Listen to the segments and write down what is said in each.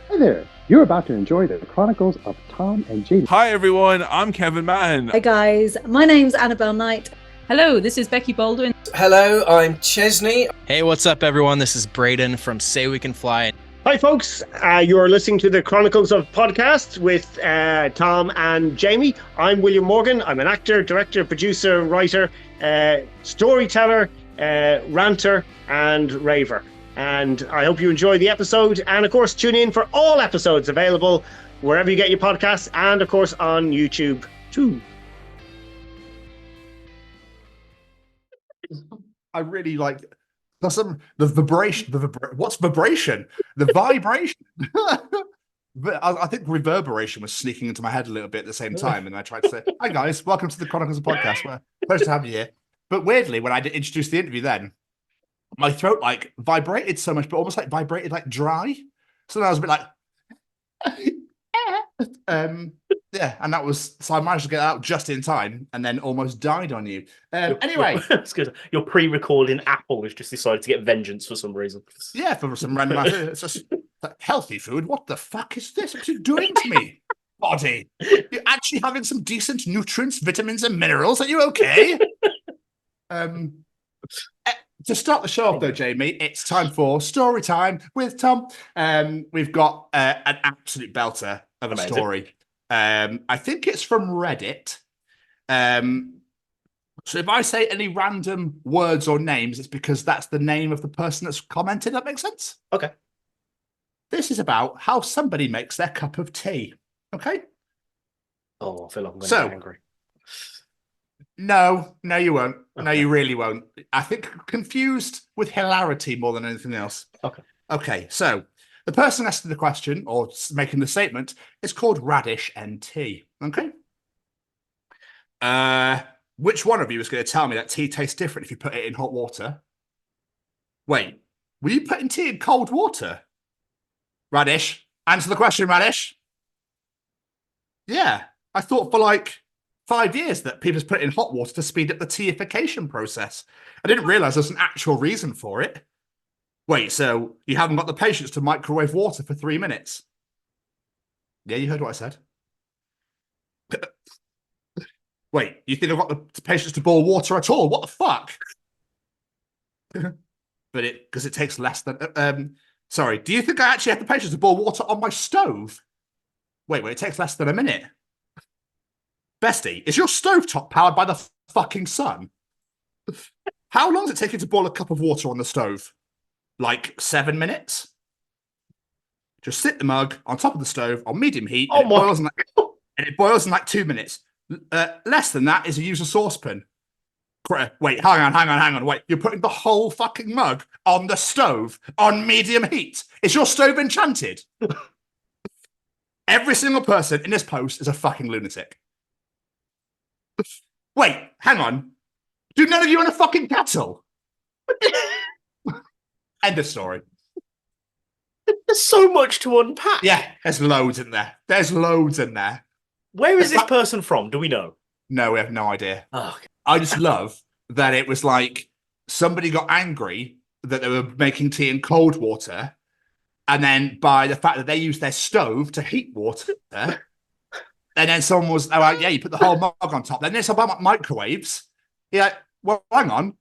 Hi there. You're about to enjoy the Chronicles of Tom and Jamie. Hi everyone, I'm Kevin Mann. Hi guys, my name's Annabelle Knight. Hello, this is Becky Baldwin. Hello, I'm Chesney. Hey, what's up everyone? This is Braden from Say We Can Fly. Hi folks, you're listening to the Chronicles of Podcast with Tom and Jamie. I'm William Morgan. I'm an actor, director, producer, writer, storyteller, ranter and raver. And I hope you enjoy the episode. And of course, tune in for all episodes available wherever you get your podcasts and of course on YouTube too. I really like the vibration. What's vibration? The vibration. But I think reverberation was sneaking into my head a little bit at the same time, and I tried to say, "Hi guys, welcome to the Chronicles of Podcast. We're pleasure to have you here." But weirdly, when I did introduce the interview, then my throat like vibrated so much, but almost like vibrated like dry. So then I was a bit like, yeah, and that was so I managed to get out just in time, and then almost died on you. Anyway, it's good. Your pre-recording Apple has just decided to get vengeance for some reason. Yeah, for some random. It's just like, healthy food. What the fuck is this? What's it doing to me, body? You're actually having some decent nutrients, vitamins, and minerals. Are you okay? To start the show off, though, Jamie, it's time for story time with Tom. We've got an absolute belter of a story. I think it's from Reddit. So if I say any random words or names, it's because that's the name of the person that's commented. That makes sense? Okay. This is about how somebody makes their cup of tea. Okay? Oh, I feel like I'm going to be angry. No, you won't. Okay. No, you really won't. I think confused with hilarity more than anything else. Okay, so the person asking the question or making the statement is called Radish NT. Okay? Which one of you is going to tell me that tea tastes different if you put it in hot water? Wait, were you putting tea in cold water? Radish, answer the question, Radish. Yeah, I thought for like 5 years that people just put it in hot water to speed up the teification process. I didn't realize there's an actual reason for it. Wait, so you haven't got the patience to microwave water for 3 minutes? Yeah, you heard what I said. Wait, you think I've got the patience to boil water at all? What the fuck? Because it takes less than... sorry, do you think I actually have the patience to boil water on my stove? Wait, it takes less than a minute. Bestie, is your stovetop powered by the fucking sun? How long does it take you to boil a cup of water on the stove? Like 7 minutes? Just sit the mug on top of the stove on medium heat, and it boils in like 2 minutes. Less than that is a use a saucepan. Wait, hang on. Wait, you're putting the whole fucking mug on the stove on medium heat. Is your stove enchanted? Every single person in this post is a fucking lunatic. Wait, hang on. Do none of you own a fucking kettle? End of story. There's so much to unpack. Yeah, there's loads in there. Where is this person from? Do we know? No, we have no idea. Oh, okay. I just love that it was like somebody got angry that they were making tea in cold water, and then by the fact that they used their stove to heat water, and then someone was like, yeah, you put the whole mug on top. Then there's about microwaves. Yeah, well, hang on.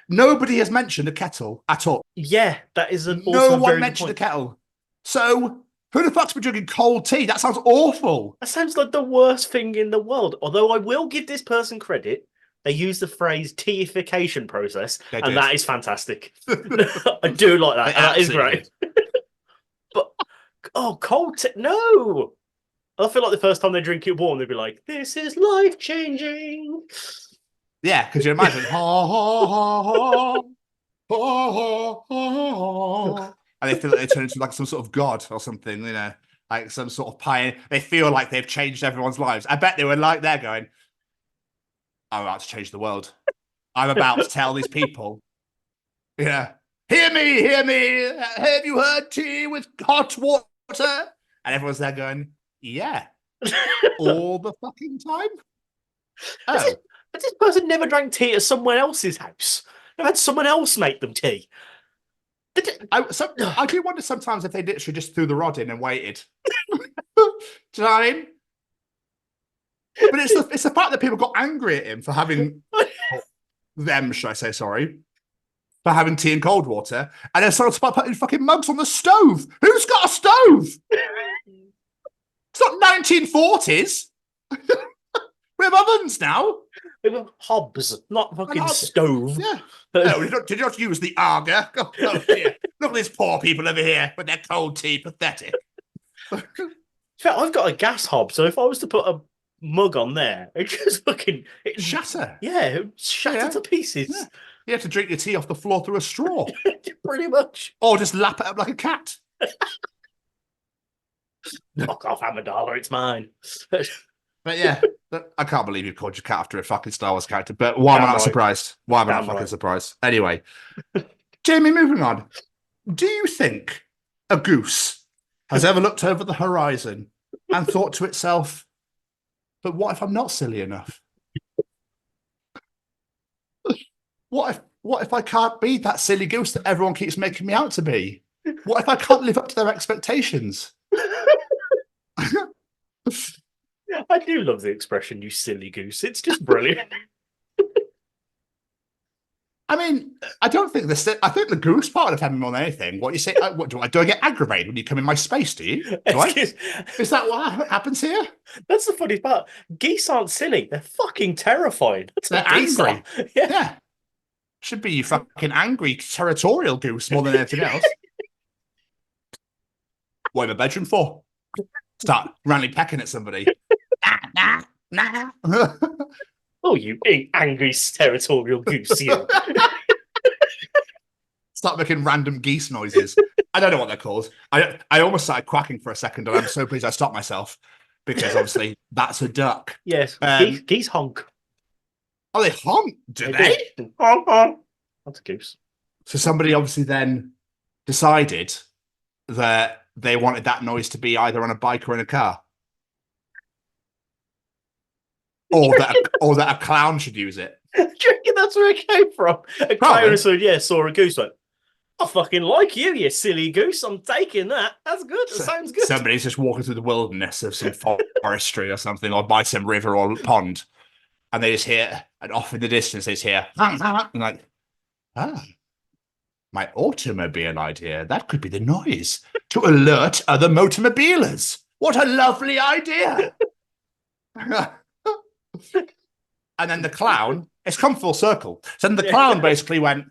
Nobody has mentioned a kettle at all. Yeah, that is an no one mentioned a kettle. So who the fuck's been drinking cold tea? That sounds awful. That sounds like the worst thing in the world. Although I will give this person credit. They use the phrase teification process, and that is fantastic. I do like that. That is great. But, cold tea? No! I feel like the first time they drink it warm, they'd be like, this is life-changing. Yeah, could you imagine? And they feel like they turn into like some sort of god or something, you know, like some sort of pioneer. They feel like they've changed everyone's lives. I bet they were like there going, I'm about to change the world. I'm about to tell these people, hear me. Have you heard tea with hot water? And everyone's there going, yeah, all the fucking time. Oh. But this person never drank tea at someone else's house. They've had someone else make them tea. I do wonder sometimes if they literally just threw the rod in and waited. Do you know what I mean? But it's the fact that people got angry at him for having them, should I say, sorry, for having tea and cold water, and then started putting fucking mugs on the stove. Who's got a stove? It's not 1940s. We have ovens now. We have hobs, not fucking stove. Yeah. No, did you not use the Arga? Oh, dear. Look at these poor people over here with their cold tea. Pathetic. In fact, I've got a gas hob, so if I was to put a mug on there, it just fucking shatter. Yeah, it would shatter to pieces. Yeah. You have to drink your tea off the floor through a straw. Pretty much. Or just lap it up like a cat. Knock off, Amidala, it's mine. But yeah, I can't believe you called your cat after a fucking Star Wars character. But why am I not surprised? Why am I not fucking surprised? Anyway, Jamie, moving on. Do you think a goose has ever looked over the horizon and thought to itself, but what if I'm not silly enough? What if I can't be that silly goose that everyone keeps making me out to be? What if I can't live up to their expectations? I do love the expression, you silly goose. It's just brilliant. I mean, I don't think I think the goose part of having more than anything. What you say? What do I get aggravated when you come in my space? Do you? Is that what happens here? That's the funny part. Geese aren't silly. They're fucking terrified. They're angry. Yeah. Should be you fucking angry territorial goose more than anything else. What in the bedroom for? Start randomly pecking at somebody. Nah. Oh, you angry territorial goose, you. Start making random geese noises. I don't know what they're called. I almost started quacking for a second, and I'm so pleased I stopped myself because obviously that's a duck. Yes, geese honk. Oh, they honk? Do they? Honk, honk. That's a goose. So somebody obviously then decided that they wanted that noise to be either on a bike or in a car. Or that a clown should use it. Do you reckon that's where it came from? A clown saw a goose, went, I fucking like you silly goose. I'm taking that. That's good. That sounds good. Somebody's just walking through the wilderness of some forestry or something, or by some river or pond, and they just hear, and off in the distance they just hear, and like, my automobile idea. That could be the noise to alert other motomobilers. What a lovely idea. And then the clown, it's come full circle. So then the clown basically went,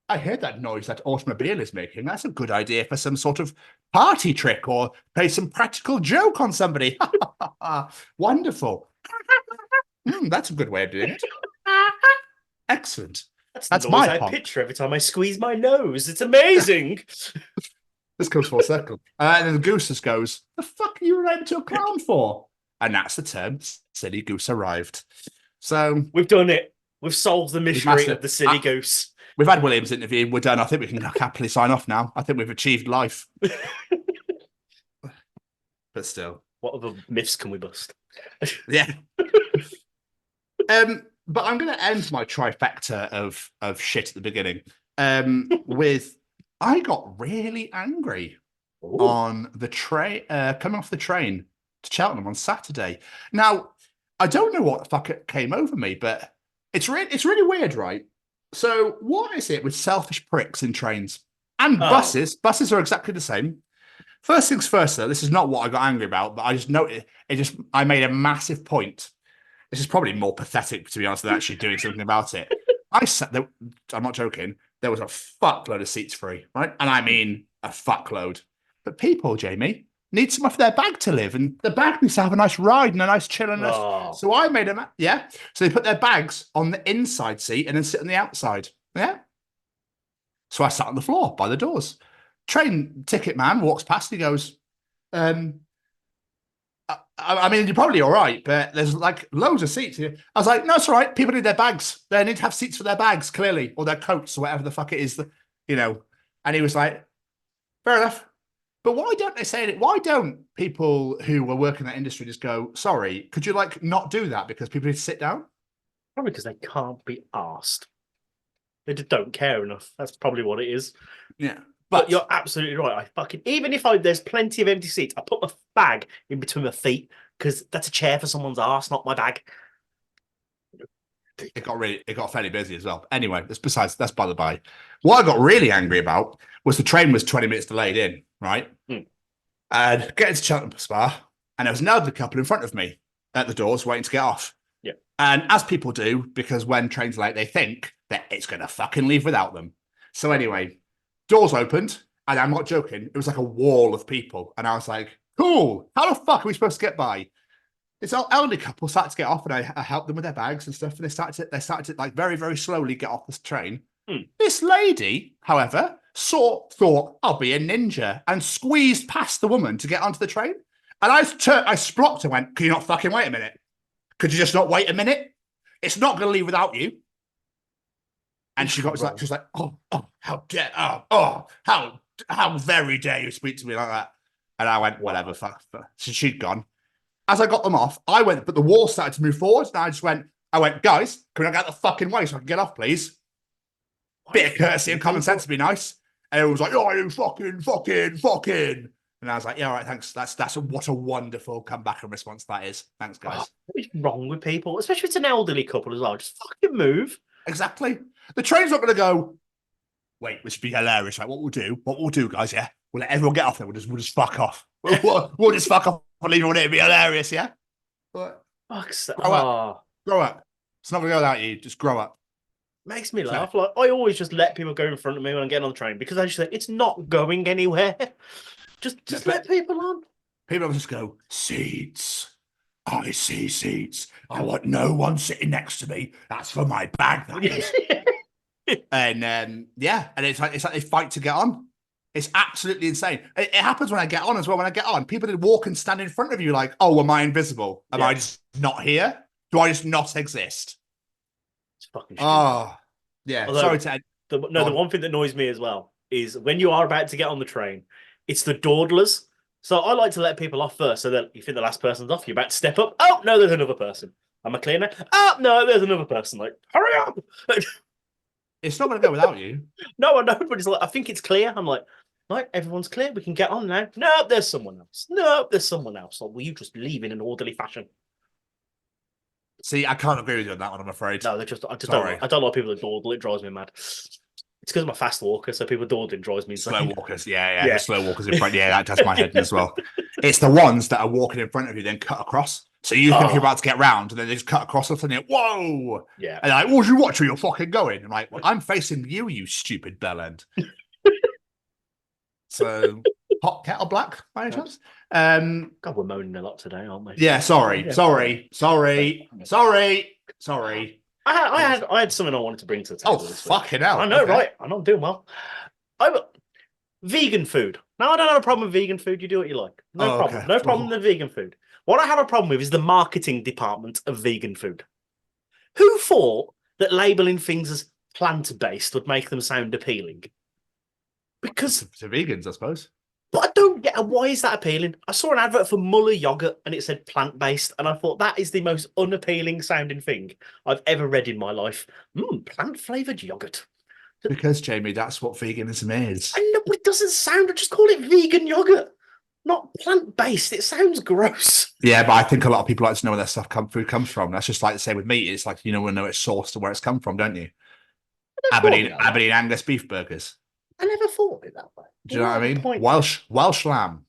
I heard that noise that automobile is making. That's a good idea for some sort of party trick or play some practical joke on somebody. Wonderful. That's a good way of doing it. Excellent. That's my I picture every time I squeeze my nose. It's amazing. This comes full circle. And then the goose just goes, the fuck are you related to a clown for? And that's the term, silly goose arrived. So we've done it. We've solved the mystery of the silly goose. We've had William's interview. We're done. I think we can happily sign off now. I think we've achieved life. But still. What other myths can we bust? Yeah. But I'm going to end my trifecta of shit at the beginning with I got really angry on the train, coming off the train to Cheltenham on Saturday. Now, I don't know what the fuck it came over me, but it's really weird, right? So what is it with selfish pricks in trains and buses? Buses are exactly the same. First things first, though, this is not what I got angry about, but I just noticed I made a massive point. This is probably more pathetic, to be honest, than actually doing something about it. I sat there, I'm not joking, there was a fuckload of seats free, right? And I mean a fuckload. But people, Jamie, need somewhere for their bag to live, and the bag needs to have a nice ride and a nice chill. So I made them, so they put their bags on the inside seat and then sit on the outside. Yeah. So I sat on the floor by the doors. Train ticket man walks past, he goes, I mean, you're probably all right, but there's like loads of seats here. I was like, no, it's all right. People need their bags. They need to have seats for their bags, clearly, or their coats, or whatever the fuck it is, And he was like, fair enough. But why don't they say it? Why don't people who are working in that industry just go, sorry, could you not do that because people need to sit down? Probably because they can't be asked. They just don't care enough. That's probably what it is. Yeah. But you're absolutely right. Even if there's plenty of empty seats, I put my bag in between my feet because that's a chair for someone's arse, not my bag. It got fairly busy as well. Anyway, that's by the by. What I got really angry about was the train was 20 minutes delayed in, right? And getting to Cheltenham Spa, and there was an elderly couple in front of me at the doors waiting to get off. Yeah. And as people do, because when trains are late, they think that it's going to fucking leave without them. So anyway, doors opened, and I'm not joking, it was like a wall of people. And I was like, cool, how the fuck are we supposed to get by? This elderly couple started to get off, and I helped them with their bags and stuff, and they started to like very, very slowly get off this train. This lady, however, thought I'll be a ninja and squeezed past the woman to get onto the train. And I splocked and went, can you not fucking wait a minute? Could you just not wait a minute? It's not going to leave without you. And she was like, oh, how dare, how very dare you speak to me like that? And I went, whatever, fuck. So she'd gone. As I got them off, but the wall started to move forward, and I went, guys, can we not get out the fucking way so I can get off, please? Bit of courtesy and common sense would be nice. And it was like, oh, you fucking. And I was like, yeah, all right, thanks. That's what a wonderful comeback and response that is. Thanks, guys. What is wrong with people? Especially if it's an elderly couple as well. Just fucking move. Exactly. The train's not going to go, wait, this would be hilarious, right? What we'll do, guys, yeah? We'll let everyone get off there. We'll just fuck off. We'll just fuck off and leave everyone. It'll be hilarious, yeah? But grow up. It's not going to go without you. Just grow up. Makes me laugh. Like, I always just let people go in front of me when I'm getting on the train because I just think it's not going anywhere. Just let people on. People just go, seats. I see seats. I want no one sitting next to me. That's for my bag, that is. And and it's like they fight to get on. It's absolutely insane. It happens when I get on as well. When I get on, people that walk and stand in front of you like, oh, am I invisible? Am I just not here? Do I just not exist? It's fucking yeah. Although, sorry to the one thing that annoys me as well is when you are about to get on the train, it's the dawdlers. So I like to let people off first, so that you think the last person's off, you're about to step up. Oh no, there's another person. Am I clear now? Oh no, there's another person. Like, hurry up! It's not going to go without you. No, I know, but it's like I think it's clear. I'm like, right, everyone's clear. We can get on now. No, there's someone else. No, there's someone else. Or will you just leave in an orderly fashion? See, I can't agree with you on that one, I'm afraid. No, I don't like people that dawdle. It drives me mad. It's because I'm a fast walker, so people dawdling drives me insane. Slow walkers, yeah. The slow walkers in front, that does my head in as well. It's the ones that are walking in front of you, then cut across. So you think you're about to get round, and then they just cut across and you're, whoa! Yeah. And like, what you watch where you're fucking going? I'm like, well, I'm facing you, you stupid bell end. So, hot kettle black, by any chance? God, we're moaning a lot today, aren't we? Yeah, sorry. I had something I wanted to bring to the table. Oh, fucking hell. I know, right? I know I'm doing well. Vegan food. Now, I don't have a problem with vegan food. You do what you like. No problem. Okay. No problem with vegan food. What I have a problem with is the marketing department of vegan food. Who thought that labelling things as plant-based would make them sound appealing? Because to vegans, I suppose. But I don't get why is that appealing? I saw an advert for Muller yogurt and it said plant-based, and I thought that is the most unappealing sounding thing I've ever read in my life. Plant-flavoured yogurt. Because, Jamie, that's what veganism is. I know, but it doesn't sound. Just call it vegan yogurt, not plant-based. It sounds gross. Yeah, but I think a lot of people like to know where their food comes from. That's just like the same with meat. It's like, we know its source to where it's come from, don't you? Aberdeen Angus beef burgers. I never thought of it that way. Do you know what I mean? Welsh lamb.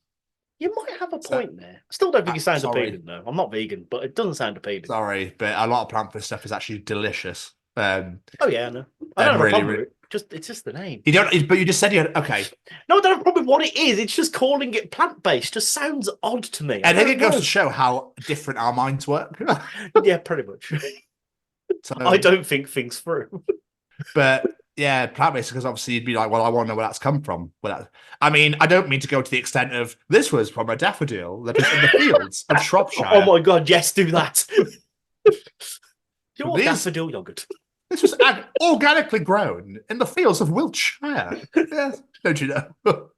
You might have a point there. I still don't think it sounds appealing, though. I'm not vegan, but it doesn't sound appealing. Sorry, but a lot of plant-based stuff is actually delicious. Oh yeah, I know. I don't have a problem with it. It's just the name. You don't, but you just said you had, okay. No, I don't have a problem with what it is. It's just calling it plant-based just sounds odd to me. I think it goes to show how different our minds work. Yeah, pretty much. So, I don't think things through. But yeah, plant-based, because obviously you'd be like, well, I want to know where that's come from. I mean, I don't mean to go to the extent of this was from a daffodil that was in the fields of Shropshire. Oh my God, yes, do that. You want daffodil yogurt? This was organically grown in the fields of Wiltshire. Yes, don't you know?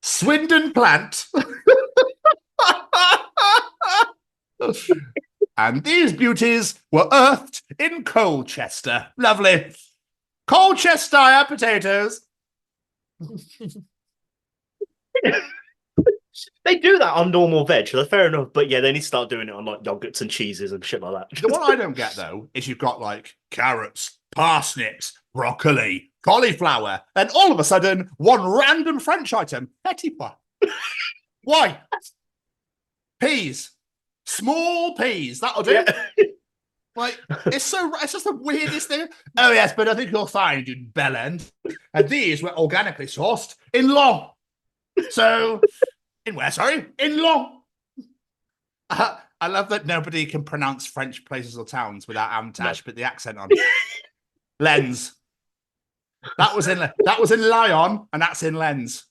Swindon plant. And these beauties were earthed in Colchester. Lovely. Colchester potatoes. They do that on normal veg, so fair enough. But yeah, they need to start doing it on like yogurts and cheeses and shit like that. The one I don't get though is you've got like carrots, parsnips, broccoli, cauliflower, and all of a sudden one random French item, petit pois. Why? Peas, small peas. That'll do. Yeah. Like it's just the weirdest thing. Oh yes, but I think you'll find in Bell End, and these were organically sourced in Long. So. In where, sorry? In Long. I love that nobody can pronounce French places or towns without Amtash, but the accent on. Lens. That was in Lyon, and that's in Lens.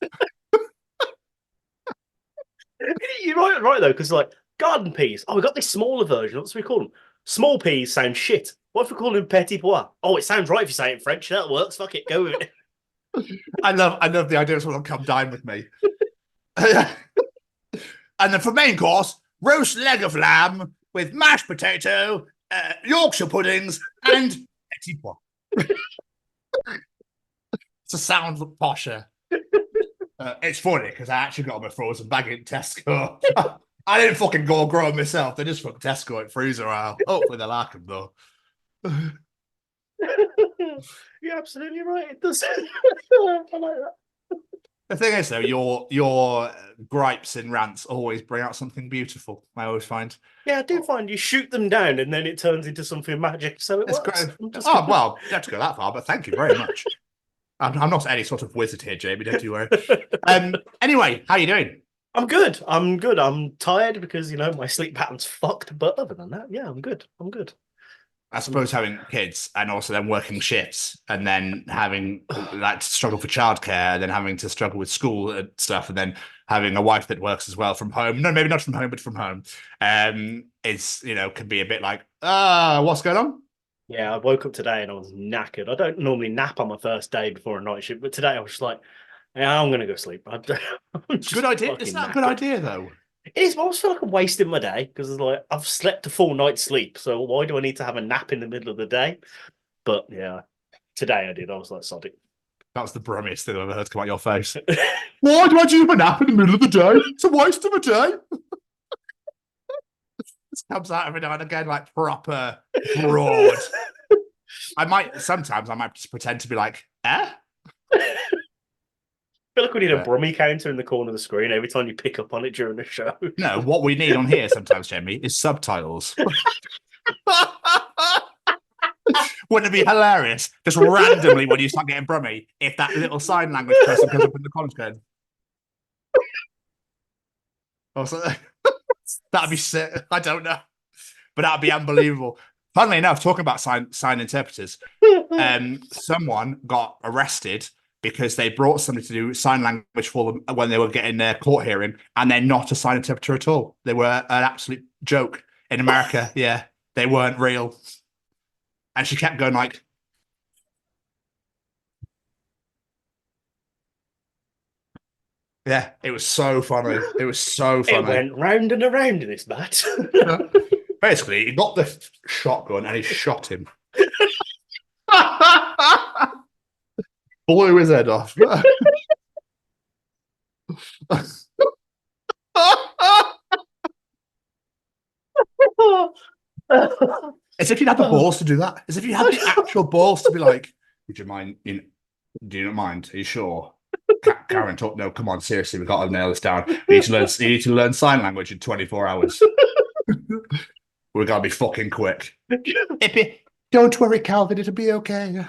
You're right though, because like garden peas. Oh, we got this smaller version. What's we call them? Small peas sound shit. What if we call them petit pois? Oh, it sounds right if you say it in French. That works. Fuck it, go with it. I love the idea of someone will come dine with me. And then for main course, roast leg of lamb with mashed potato, Yorkshire puddings, and petit pois. It's a sound posher. It's funny because I actually got them a frozen bag in Tesco. I didn't fucking go grow them myself. They just from Tesco at freezer aisle. Hopefully they like them though. You're absolutely right. It does. I like that. The thing is, though, your gripes and rants always bring out something beautiful. I always find. Yeah, I do find you shoot them down and then it turns into something magic. So it's works. Great. Oh well, you have to go that far, but thank you very much. I'm not any sort of wizard here, Jamie. Don't you worry. Anyway, how are you doing? I'm good. I'm tired because my sleep pattern's fucked. But other than that, yeah, I'm good. I suppose having kids and also then working shifts and then having to struggle for childcare and then having to struggle with school and stuff and then having a wife that works as well from home. No, maybe not from home, but from home. It's, can be a bit like, what's going on? Yeah, I woke up today and I was knackered. I don't normally nap on my first day before a night shift, but today I was just like, yeah, I'm going to go sleep. Good idea. It's not a good idea, though. It is, but I also feel like I'm wasting my day because it's like I've slept a full night's sleep. So why do I need to have a nap in the middle of the day? But yeah, today I did. I was like, sod it. That was the brummiest thing I've ever heard come out your face. Why do I do a nap in the middle of the day? It's a waste of a day. This comes out every now and again like proper broad. Sometimes I might just pretend to be like, eh? I feel like we need a Brummy counter in the corner of the screen every time you pick up on it during the show. No, what we need on here sometimes, Jamie, is subtitles. Wouldn't it be hilarious? Just randomly when you start getting Brummy, if that little sign language person comes up in the comments going, that'd be sick. I don't know. But that'd be unbelievable. Funnily enough, talking about sign interpreters, someone got arrested because they brought somebody to do sign language for them when they were getting their court hearing, and they're not a sign interpreter at all. They were an absolute joke in America. Yeah, they weren't real. And she kept going like, yeah, it was so funny. It was so funny. It went round and around in this bat. Basically, he got the shotgun and he shot him. Blew his head off. As if you'd have the balls to do that. As if you had the actual balls to be like, would you mind? Do you not mind? Are you sure? Karen, talk. No, come on, seriously, we've got to nail this down. You need to learn sign language in 24 hours. We're gonna be fucking quick. Don't worry, Calvin, it'll be okay.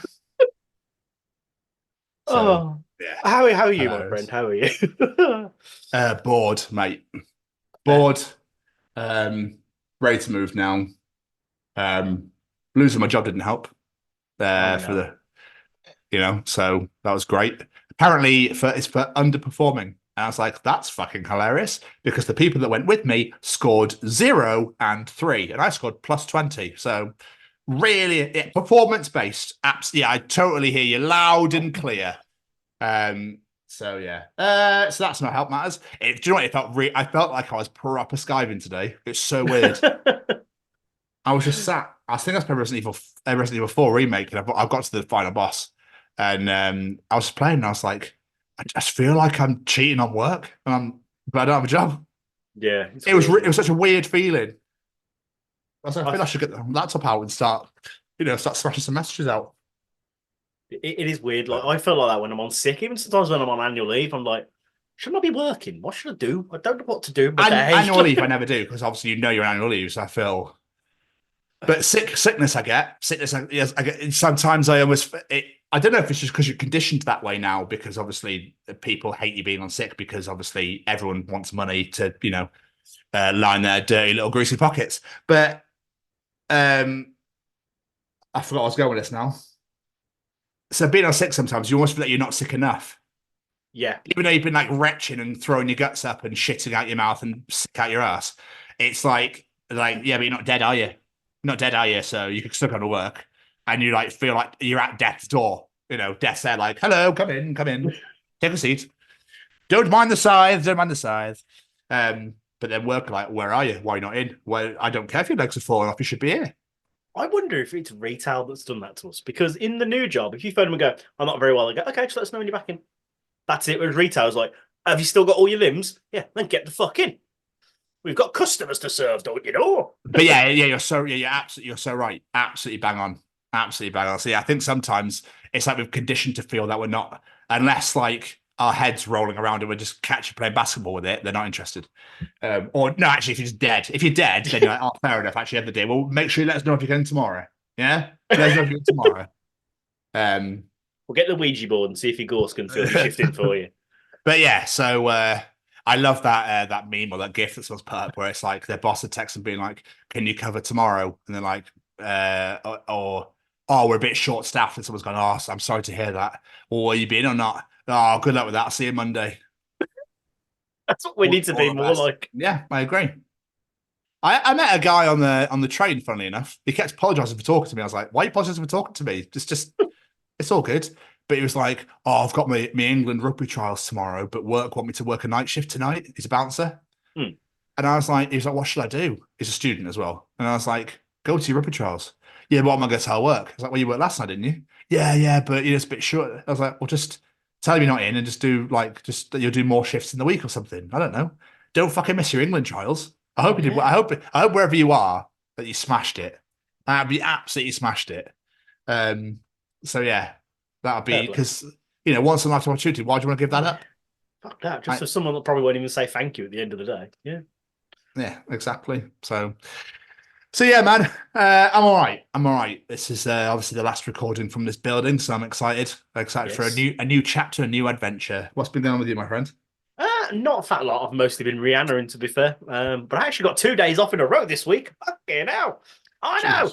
So, yeah. How are you, my friend? How are you? Bored, mate. Bored. Ready to move now. Losing my job didn't help. So that was great. Apparently, it's for underperforming. And I was like, that's fucking hilarious because the people that went with me scored 0 and 3, and I scored plus 20. So really, performance based. Yeah, I totally hear you loud and clear. So yeah, so that's not help matters. Do you know what? I felt like I was proper skiving today. It's so weird. I was just sat. I think I was playing Resident Evil 4 remake, and I've got to the final boss, And I was playing, and I was like, I just feel like I'm cheating on work, but I don't have a job. Yeah, it was such a weird feeling. I feel I should get the laptop out and start smashing some messages out. It is weird. Like, I feel like that when I'm on sick. Even sometimes when I'm on annual leave, I'm like, shouldn't I be working? What should I do? I don't know what to do. Annual leave, I never do, because obviously you're on annual leave, so I feel. But sickness, I get. Yes, I get. Sometimes I almost. I don't know if it's just because you're conditioned that way now, because obviously people hate you being on sick, because obviously everyone wants money to, line their dirty little greasy pockets. But I forgot I was going with this now. So being on sick, sometimes you almost feel like you're not sick enough. Yeah. Even though you've been like retching and throwing your guts up and shitting out your mouth and sick out your ass, it's like, yeah, but you're not dead, are you? You're not dead, are you? So you can still go to work, and you like feel like you're at death's door. Death's there, like, hello, come in, take a seat. Don't mind the scythe, but then work, like, where are you? Why are you not in? Well, I don't care if your legs are falling off. You should be here. I wonder if it's retail that's done that to us, because in the new job, if you phone them and go, I'm not very well, they go, okay, just let us know when you're back in. That's it. Whereas retail's like, have you still got all your limbs? Yeah, then get the fuck in. We've got customers to serve, don't you know? But you're so right. Absolutely bang on. So yeah, I think sometimes it's like we've conditioned to feel that we're not, unless like our heads rolling around and we just catch you playing basketball with it, they're not interested. Or no, actually, if you're just dead, then you're like, oh, fair enough. Actually, end the day. Well, make sure you let us know if you can tomorrow. Yeah, let us know if you can tomorrow. We'll get the Ouija board and see if your ghost can fill the shift in for you. But yeah, so I love that meme or that GIF that someone's put up where it's like their boss had texted being like, "Can you cover tomorrow?" And they're like, "Oh, we're a bit short staffed." And someone's gone, "Oh, I'm sorry to hear that. Well, are you been or not? Oh, good luck with that. I'll see you Monday." That's what we need to be more like. Yeah, I agree. I met a guy on the train, funnily enough. He kept apologising for talking to me. I was like, "Why are you apologising for talking to me? Just it's all good." But he was like, "Oh, I've got my England rugby trials tomorrow, but work want me to work a night shift tonight." He's a bouncer. And I was like, he was like, "What should I do?" He's a student as well. And I was like, "Go to your rugby trials." "Yeah, but what am I going to tell work?" I was like, "Well, you worked last night, didn't you?" Yeah, but it's a bit short. I was like, "Well, just tell him you're not in and just do you'll do more shifts in the week or something. I don't know. Don't fucking miss your England trials." I hope you did. I hope wherever you are that you smashed it. You absolutely smashed it. So yeah, that would be because once in a lifetime opportunity. Why do you want to give that up? Fuck that. Just for someone that probably won't even say thank you at the end of the day. Yeah. Yeah, exactly. So yeah, man, I'm all right. This is obviously the last recording from this building, so I'm excited for a new chapter, a new adventure. What's been going on with you, my friend? Not a fat lot. I've mostly been Rihanna-ing, to be fair. But I actually got 2 days off in a row this week. Fucking hell. I know.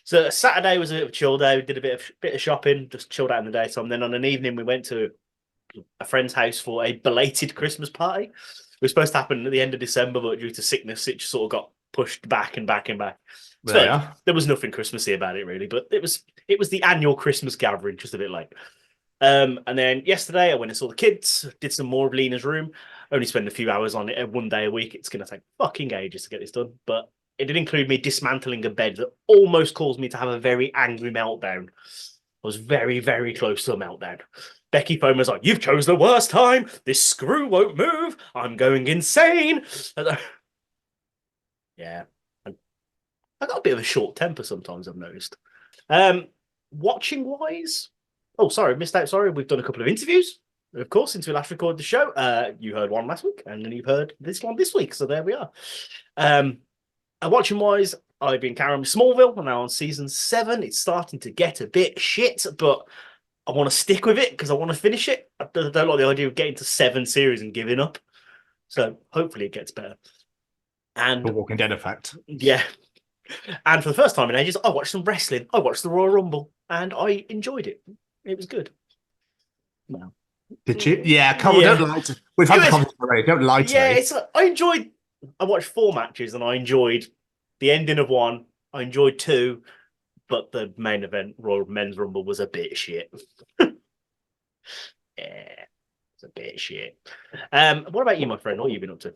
So Saturday was a bit of a chill day. We did a bit of shopping, just chilled out in the daytime. Then on an evening, we went to a friend's house for a belated Christmas party. It was supposed to happen at the end of December, but due to sickness, it just sort of got pushed back and back and back. So there was nothing Christmassy about it, really. But it was the annual Christmas gathering, just a bit late. And then yesterday, I went and saw the kids, did some more of Lena's room. Only spend a few hours on it 1 day a week. It's going to take fucking ages to get this done. But it did include me dismantling a bed that almost caused me to have a very angry meltdown. I was very, very close to a meltdown. Becky phone was like, "You've chose the worst time. This screw won't move. I'm going insane." Yeah. I got a bit of a short temper sometimes, I've noticed. Watching wise... Oh, sorry, missed out. Sorry, we've done a couple of interviews, of course, since we last recorded the show. You heard one last week, and then you've heard this one this week. So there we are. Watching wise, I've been carrying Smallville. I'm now on season 7. It's starting to get a bit shit, but I want to stick with it because I want to finish it. I don't like the idea of getting to 7 series and giving up. So hopefully it gets better. And the Walking Dead effect. Yeah. And for the first time in ages, I watched some wrestling. I watched the Royal Rumble, and I enjoyed it. It was good. No. Did you? Yeah, come on, don't lie to. We've had the conversation already. Don't lie to me. I watched 4 matches, and I enjoyed the ending of 1. I enjoyed 2, but the main event, Royal Men's Rumble, was a bit shit. Yeah, it's a bit shit. What about you, my friend? What have you been up to?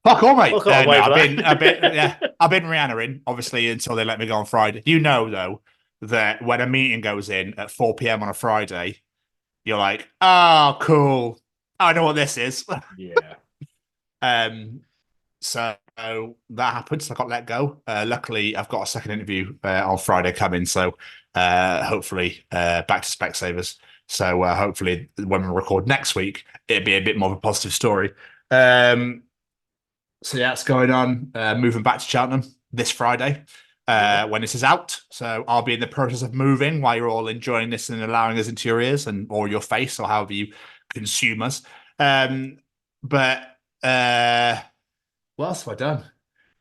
Fuck all, mate. I've been Rihanna-ing, obviously, until they let me go on Friday. You know, though, that when a meeting goes in at 4 p.m. on a Friday, you're like, oh, cool. I know what this is. Yeah. So that happened. So I got let go. Luckily, I've got a second interview on Friday coming. So hopefully back to Specsavers. So hopefully when we record next week, it'll be a bit more of a positive story. So yeah, that's going on. Moving back to Cheltenham this Friday when this is out. So I'll be in the process of moving while you're all enjoying this and allowing us into your ears or your face or however you consume us. But what else have I done?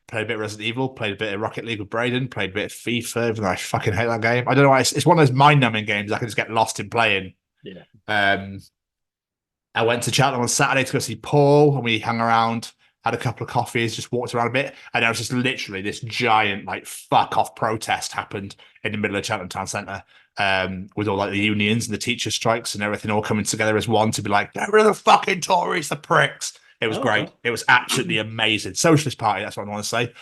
Played a bit of Resident Evil, played a bit of Rocket League with Braden, played a bit of FIFA, even though I fucking hate that game. I don't know why. It's one of those mind-numbing games I can just get lost in playing. Yeah. I went to Cheltenham on Saturday to go see Paul, and we hung around, had a couple of coffees, just walked around a bit, and there was just literally this giant, like, fuck-off protest happened in the middle of Cheltenham Town Centre, with all, like, the unions and the teacher strikes and everything all coming together as one to be like, get rid of the fucking Tories, the pricks. It was great. Okay. It was absolutely amazing. Socialist Party, that's what I want to say.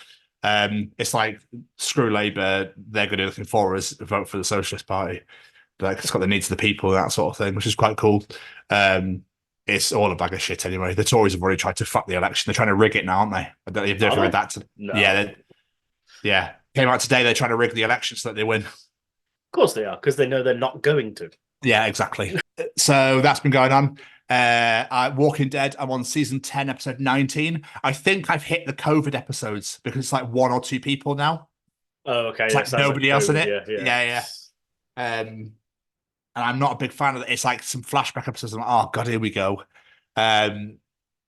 It's like, screw Labour, they're going to be looking for us, vote for the Socialist Party. Like, it's got the needs of the people and that sort of thing, which is quite cool. It's all a bag of shit anyway. The Tories have already tried to fuck the election. They're trying to rig it now, aren't they? I don't know if you've read that. No. Yeah. Came out today, they're trying to rig the election so that they win. Of course they are, because they know they're not going to. Yeah, exactly. So that's been going on. Walking Dead, I'm on season 10, episode 19. I think I've hit the COVID episodes because it's like one or two people now. Oh, okay. It's like nobody else in it. Yeah. And I'm not a big fan of it. It's like some flashback episodes. I'm like, oh god, here we go.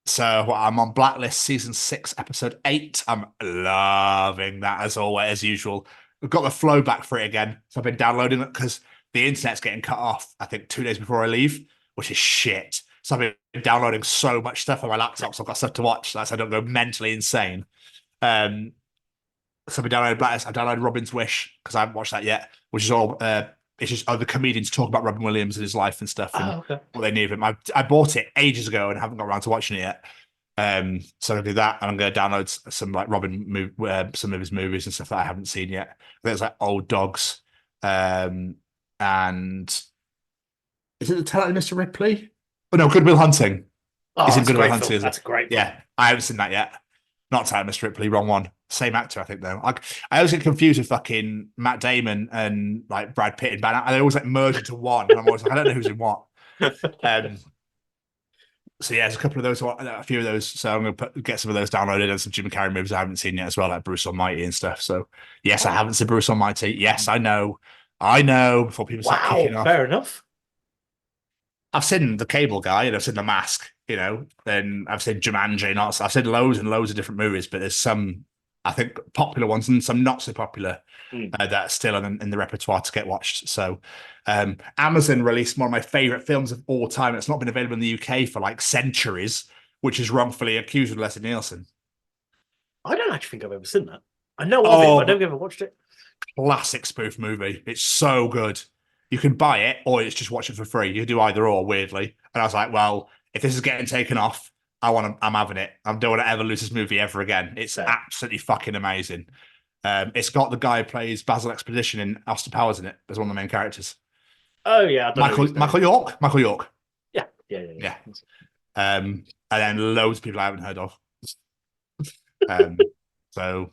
So I'm on Blacklist season 6, episode 8. I'm loving that as always, as usual. We've got the flow back for it again. So I've been downloading it because the internet's getting cut off, I think 2 days before I leave, which is shit. So I've been downloading so much stuff on my laptop, so I've got stuff to watch. So I don't go mentally insane. So I've been downloading Blacklist. I've downloaded Robin's Wish because I haven't watched that yet, which is all it's just other comedians talk about Robin Williams and his life and stuff and what they knew of him. I bought it ages ago and haven't got around to watching it yet. So I'm gonna do that, and I'm gonna download some like some of his movies and stuff that I haven't seen yet. There's like Old Dogs, and is it The Talented Mr. Ripley? Oh no, Good Will Hunting. He's in Good Will Hunting. That's a great film. Yeah, I haven't seen that yet. Not Talented Mr. Ripley, wrong one. Same actor, I think, though. I always get confused with fucking Matt Damon and like Brad Pitt and Banner. They always like merge into one. And I'm always like, I don't know who's in what. So yeah, there's a couple of those, a few of those. So I'm going to get some of those downloaded and some Jim Carrey movies I haven't seen yet as well, like Bruce Almighty and stuff. So yes, I haven't seen Bruce Almighty. Yes, I know. Before people start kicking off. Fair enough. I've seen The Cable Guy and I've seen The Mask, then I've seen Jumanji, I've seen loads and loads of different movies, but there's some, I think, popular ones and some not so popular that are still in the repertoire to get watched. So Amazon released one of my favourite films of all time. It's not been available in the UK for like centuries, which is Wrongfully Accused with Leslie Nielsen. I don't actually think I've ever seen that. I know of it, but I don't ever watched it. Classic spoof movie. It's so good. You can buy it or it's just watch it for free. You can do either or, weirdly. And I was like, well, if this is getting taken off, I'm having it. I don't want to ever lose this movie ever again. It's absolutely fucking amazing. It's got the guy who plays Basil Expedition in Austin Powers in it as one of the main characters. Oh yeah, Michael York. Michael York. Yeah. And then loads of people I haven't heard of. So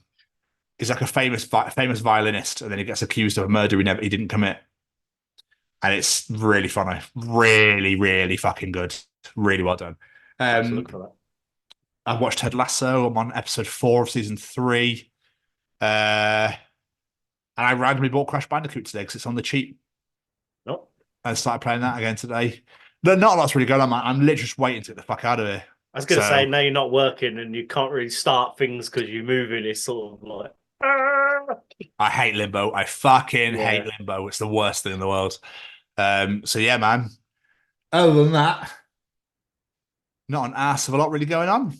he's like a famous violinist, and then he gets accused of a murder he didn't commit. And it's really funny, really, really fucking good, really well done. Look for that. I've watched Ted Lasso. I'm on episode 4 of season 3. And I randomly bought Crash Bandicoot today because it's on the cheap. No. I started playing that again today. Not a lot's really going on, man. I'm literally just waiting to get the fuck out of here. I was going to say, now you're not working and you can't really start things because you're moving. It's sort of like... I hate Limbo. I fucking hate Limbo. It's the worst thing in the world. So yeah, man. Other than that, not an ass of a lot really going on.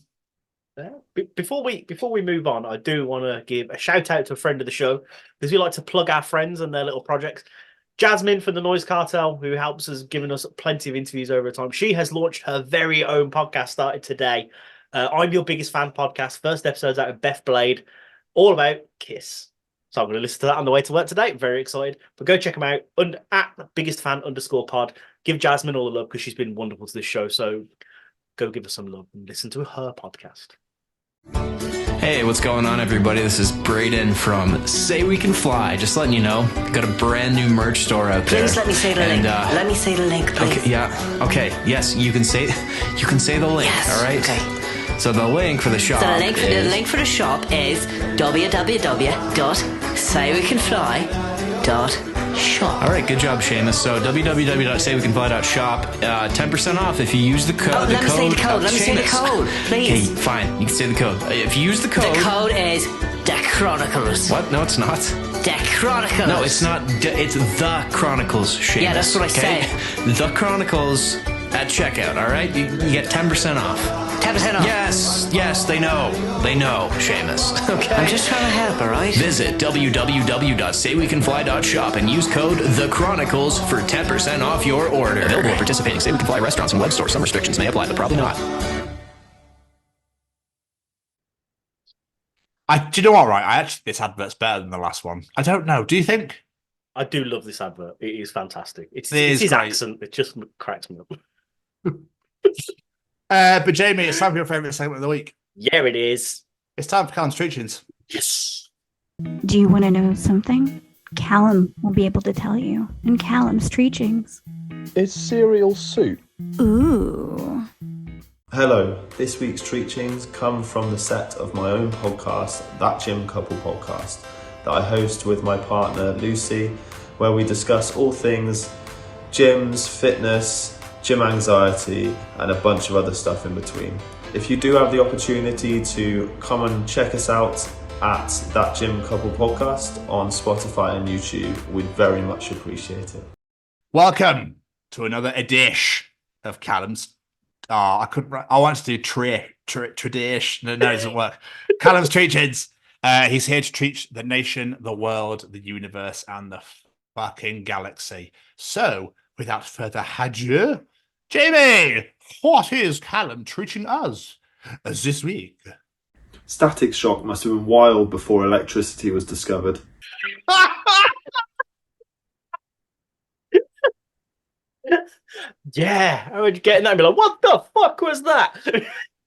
Before we move on, I do want to give a shout out to a friend of the show because we like to plug our friends and their little projects. Jasmine from the Noise Cartel, who helps us, giving us plenty of interviews over time. She has launched her very own podcast, started today. I'm Your Biggest Fan podcast. First episode's out of Beth Blade, all about Kiss. So I'm going to listen to that on the way to work today. Very excited. But go check them out at biggestfan_pod. give Jasmine all the love because she's been wonderful to this show. So go give her some love and listen to her podcast. Hey, what's going on, everybody? This is Braden from Say We Can Fly. Just letting you know, got a brand new merch store out there. Please let me say the link. Let me say the link, please. Okay, yeah. Okay, yes, you can say the link. Yes, all right. Okay. So the link for the shop. So the link for the shop is www.saywecanfly.shop. All right, good job, Seamus. So www.saywecanfly.shop. 10% off if you use the code. Let me say the code. Let me say the code, please. Okay, fine. You can say the code. If you use the code. The code is The Chronicles. What? No, it's not. The Chronicles. No, it's not. It's The Chronicles, Seamus. Yeah, that's what I said. The Chronicles at checkout, all right? You get 10% off. 10% off? Yes, they know, Seamus. Okay? I'm just trying to help, all right? Visit www.saywecanfly.shop and use code The Chronicles for 10% off your order. Available at participating Say We Can Fly restaurants and web stores. Some restrictions may apply, but probably not. Do you know what, right? I actually think this advert's better than the last one. I don't know. Do you think? I do love this advert. It is fantastic. It's his accent. It just cracks me up. But Jamie, it's time for your favourite segment of the week. Yeah, it is. It's time for Callum's Treachings. Yes. Do you want to know something? Callum will be able to tell you in Callum's Treachings. Is cereal soup? Ooh. Hello, this week's Treachings come from the set of my own podcast, That Gym Couple Podcast, that I host with my partner Lucy, where we discuss all things gyms, fitness, gym anxiety, and a bunch of other stuff in between. If you do have the opportunity to come and check us out at That Gym Couple Podcast on Spotify and YouTube, we'd very much appreciate it. Welcome to another edition of Callum's. I wanted to do tradition. No, it doesn't work. Callum's Treachings. He's here to treat the nation, the world, the universe, and the fucking galaxy. So, without further ado, Jamie, what is Callum treating us this week? Static shock must have been wild before electricity was discovered. Yeah, I would get that and be like, what the fuck was that?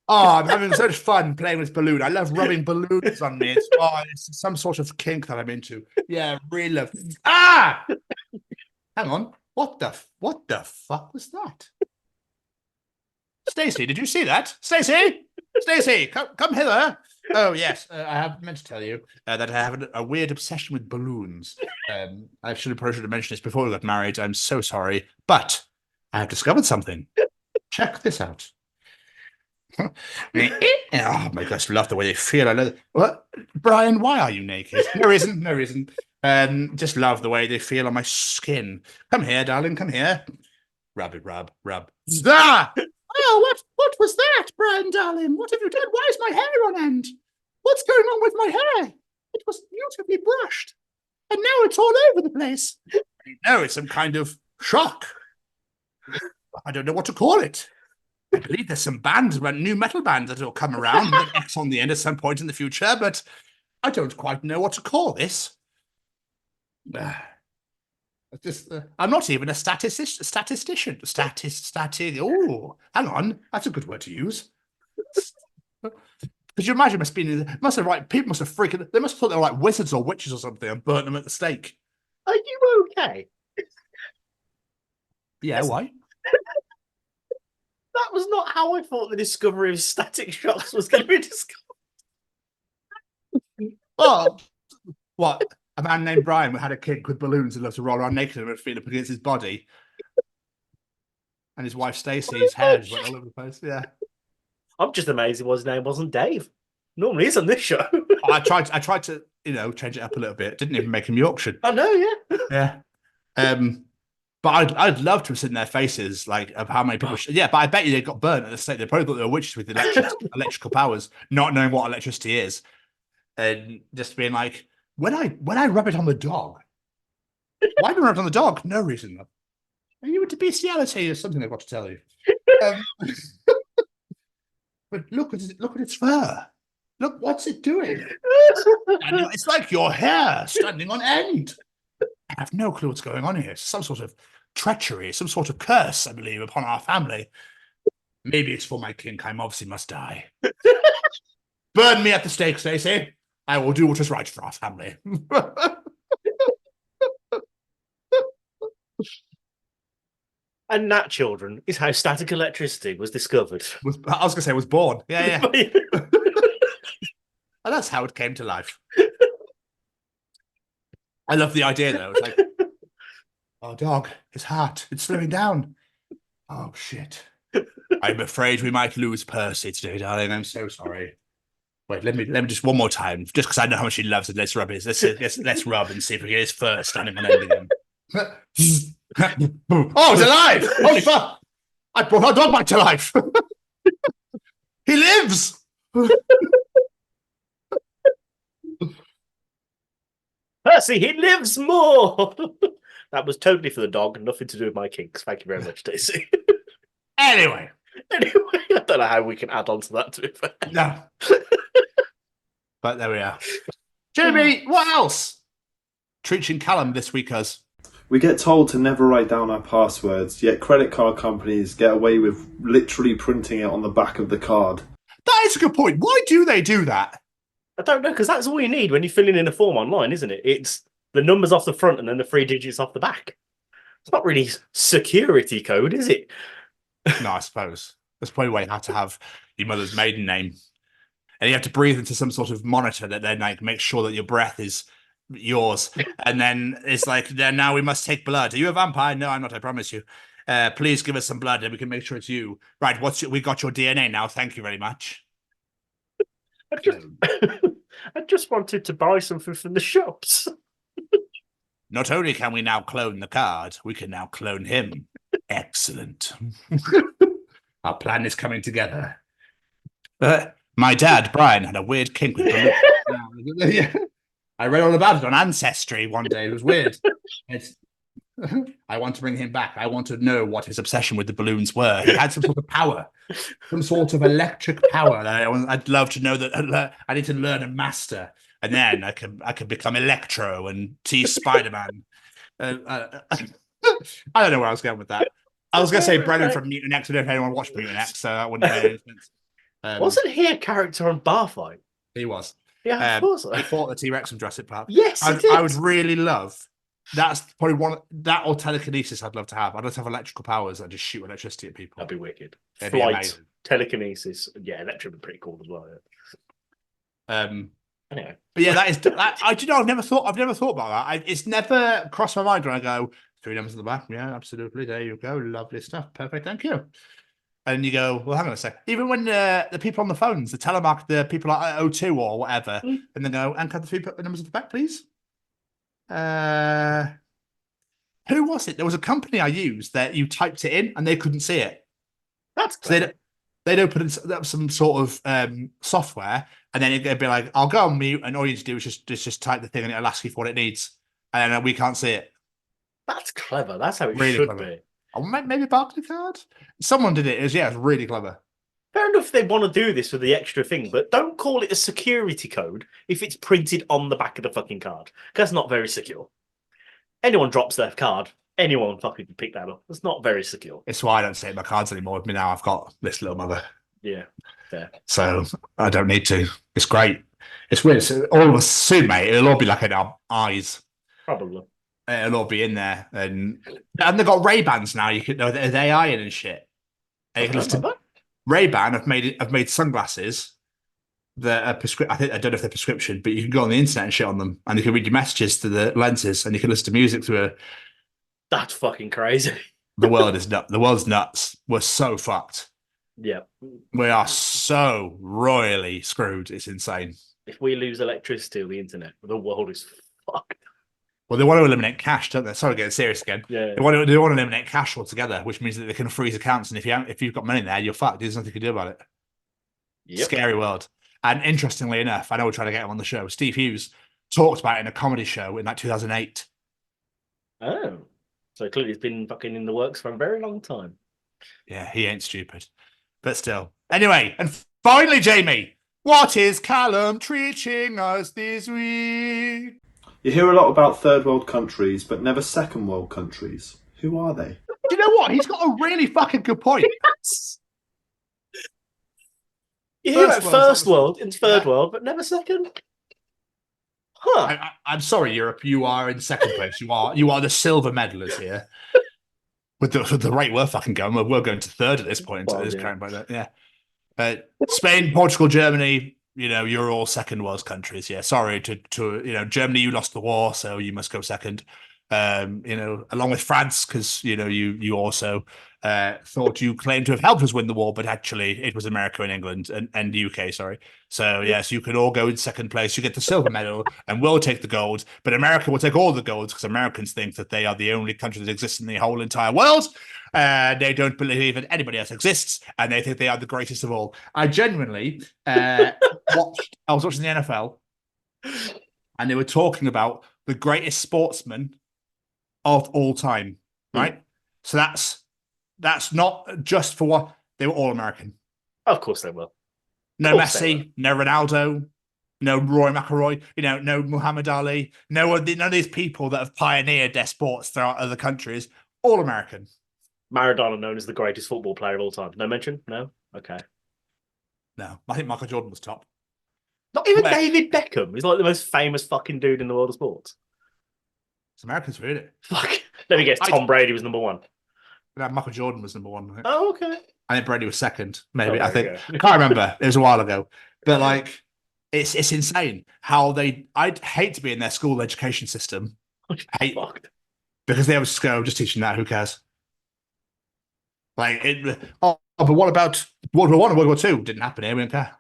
I'm having such fun playing with balloon. I love rubbing balloons on me. It's some sort of kink that I'm into. Yeah, really love. Ah! Hang on. What the fuck was that? Stacey, did you see that? Stacey, come hither. Oh yes, I have meant to tell you that I have a weird obsession with balloons. I should have mentioned this before we got married. I'm so sorry, but I have discovered something. Check this out. Oh my gosh, love the way they feel. I love. What, Brian? Why are you naked? No reason. Just love the way they feel on my skin. Come here, darling. Come here. Rub. Ah! Oh, what was that, Brian, darling? What have you done? Why is my hair on end? What's going on with my hair? It was beautifully brushed, and now it's all over the place. I know it's some kind of shock. I don't know what to call it. I believe there's some bands, new metal bands that will come around with an X on the end at some point in the future, but I don't quite know what to call this. I'm not even a statistician. Oh, hang on. That's a good word to use. Could you imagine people must have freaking, they must have thought they were like wizards or witches or something and burnt them at the stake. Are you okay? Yeah, why? That was not how I thought the discovery of static shocks was going to be discovered. Oh, what? A man named Brian had a kid with balloons and loved to roll around naked and feel up against his body. And his wife Stacey's hair went all over the place. Yeah. I'm just amazed his name wasn't Dave. Normally he's on this show. I tried to, change it up a little bit. Didn't even make him Yorkshire. I know, yeah. Yeah. But I'd love to have seen their faces, like, of how many people. But I bet you they got burnt at the stake. They probably thought they were witches with electrical powers, not knowing what electricity is, and just being like, when I rub it on the dog, why do I rub it on the dog? No reason. Are you into bestiality or something? They've got to tell you. But look at its fur. Look, what's it doing? And it's like your hair standing on end. I have no clue what's going on here. Some sort of treachery, some sort of curse, I believe, upon our family. Maybe it's for my kink. I obviously must die. Burn me at the stake, Stacey. I will do what is right for our family. And Nat children is how static electricity was discovered. I was going to say was born. Yeah. And that's how it came to life. I love the idea, though. It's like, oh, dog, his heart, it's slowing down. Oh, shit. I'm afraid we might lose Percy today, darling. I'm so sorry. Wait, let me just one more time, just because I know how much he loves it. Let's rub his. Let's rub and see if we get his fur standing on end again. Oh, he's alive! Holy fuck! I brought our dog back to life. He lives. Percy, he lives more. That was totally for the dog, nothing to do with my kinks. Thank you very much, Daisy. Anyway, I don't know how we can add on to that, to be fair. No. But there we are. Jamie, what else? Treaching Callum this week as. We get told to never write down our passwords, yet credit card companies get away with literally printing it on the back of the card. That is a good point. Why do they do that? I don't know, because that's all you need when you're filling in a form online, isn't it? It's the numbers off the front and then the 3 digits off the back. It's not really security code, is it? No, I suppose. That's probably why you have to have your mother's maiden name. And you have to breathe into some sort of monitor that then like makes sure that your breath is yours. And then it's like, then now we must take blood. Are you a vampire? No, I'm not, I promise you. Please give us some blood and we can make sure it's you. Right, we got your DNA now. Thank you very much. I just wanted to buy something from the shops. Not only can we now clone the card, we can now clone him. Excellent. Our plan is coming together. My dad, Brian, had a weird kink with balloons. I read all about it on Ancestry one day. It was weird. I want to bring him back. I want to know what his obsession with the balloons were. He had some sort of power, some sort of electric power. I'd love to know that. I need to learn and master, and then I could become Electro and tease Spider-Man. I don't know where I was going with that. I was going to say Brennan from Mutant X. I don't know if anyone watched Mutant X, so that wouldn't make any sense. Wasn't he a character on Barfight? He was. Yeah, of course. He fought the T-Rex from Jurassic Park. Yes, I would really love. That's probably that or telekinesis. I'd love to have. I'd love to have electrical powers that just shoot electricity at people. That'd be wicked. It'd Flight, be telekinesis, yeah, electric would be pretty cool as well. Yeah. Anyway, but yeah, that is. I do know. I've never thought about that. It's never crossed my mind when I go 3 numbers at the back. Yeah, absolutely. There you go. Lovely stuff. Perfect. Thank you. And you go, well, hang on a sec. Even when the people on the phones, the telemark, the people at O2 or whatever, and they go, and can the 3 numbers at the back, please? Who was it? There was a company I used that you typed it in and they couldn't see it. That's so they'd open up some sort of software and then it'd be like, I'll go on mute and all you need to do is just type the thing and it'll ask you for what it needs. And then we can't see it. That's clever. That's how it really should clever. be. Or maybe Barclaycard? Someone did it. It was really clever. Fair enough if they want to do this with the extra thing, but don't call it a security code if it's printed on the back of the fucking card. Because that's not very secure. Anyone drops their card, anyone fucking can pick that up. It's not very secure. It's why I don't save my cards anymore with me now. I've got this little mother. Yeah, fair. So I don't need to. It's great. It's weird. So all of us soon, mate, it'll all be like in our eyes. Probably. It'll all be in there. And they've got Ray-Bans now. You can know there's AI in and shit. And you can listen to Ray-Ban have made sunglasses that are prescription. I don't know if they're prescription, but you can go on the internet and shit on them, and you can read your messages to the lenses, and you can listen to music through it. That's fucking crazy. The world is nuts. The world's nuts. We're so fucked. Yeah, we are so royally screwed. It's insane. If we lose electricity or the internet, the world is fucked. Well, they want to eliminate cash, don't they? Sorry, getting serious again. Yeah. They want to eliminate cash altogether, which means that they can freeze accounts, and if you've got money there, you're fucked. There's nothing you can do about it. Yep. Scary world. And interestingly enough, I know we're trying to get him on the show. Steve Hughes talked about it in a comedy show in like 2008. Oh, so clearly it's been fucking in the works for a very long time. Yeah, he ain't stupid, but still. Anyway, and finally, Jamie, what is Callum teaching us this week? You hear a lot about third world countries, but never second world countries. Who are they? Do you know what? He's got a really fucking good point. You hear about first world and third world, but never second. Huh? I'm sorry, Europe. You are in second place. You are the silver medalers here. With the rate we're fucking going, we're going to third at this point. Well, current by that, yeah. Spain, Portugal, Germany. You're all second world countries. Yeah, sorry to Germany. You lost the war, so you must go second. Along with France, because you also thought you claimed to have helped us win the war, but actually it was America and England and the UK. Sorry. So yes, you can all go in second place. You get the silver medal, and we'll take the gold. But America will take all the golds because Americans think that they are the only country that exists in the whole entire world. They don't believe that anybody else exists, and they think they are the greatest of all. I genuinely I was watching the NFL, and they were talking about the greatest sportsman of all time, right? So that's not just for what they were all American. Of course they will. No Messi, no Ronaldo, no Roy McIlroy, no Muhammad Ali, none of these people that have pioneered their sports throughout other countries, all American. Maradona known as the greatest football player of all time. No mention? No? Okay. No, I think Michael Jordan was top. Not even David Beckham. He's like the most famous fucking dude in the world of sports. It's Americans, really. Fuck. Let me guess. Tom Brady was number one. Michael Jordan was number one. Oh, okay. I think Brady was second. Maybe. I think. I can't remember. It was a while ago. But it's insane how I'd hate to be in their school education system. Because they always go, just teaching that. Who cares? But what about World War I and World War II? Didn't happen here. We don't care.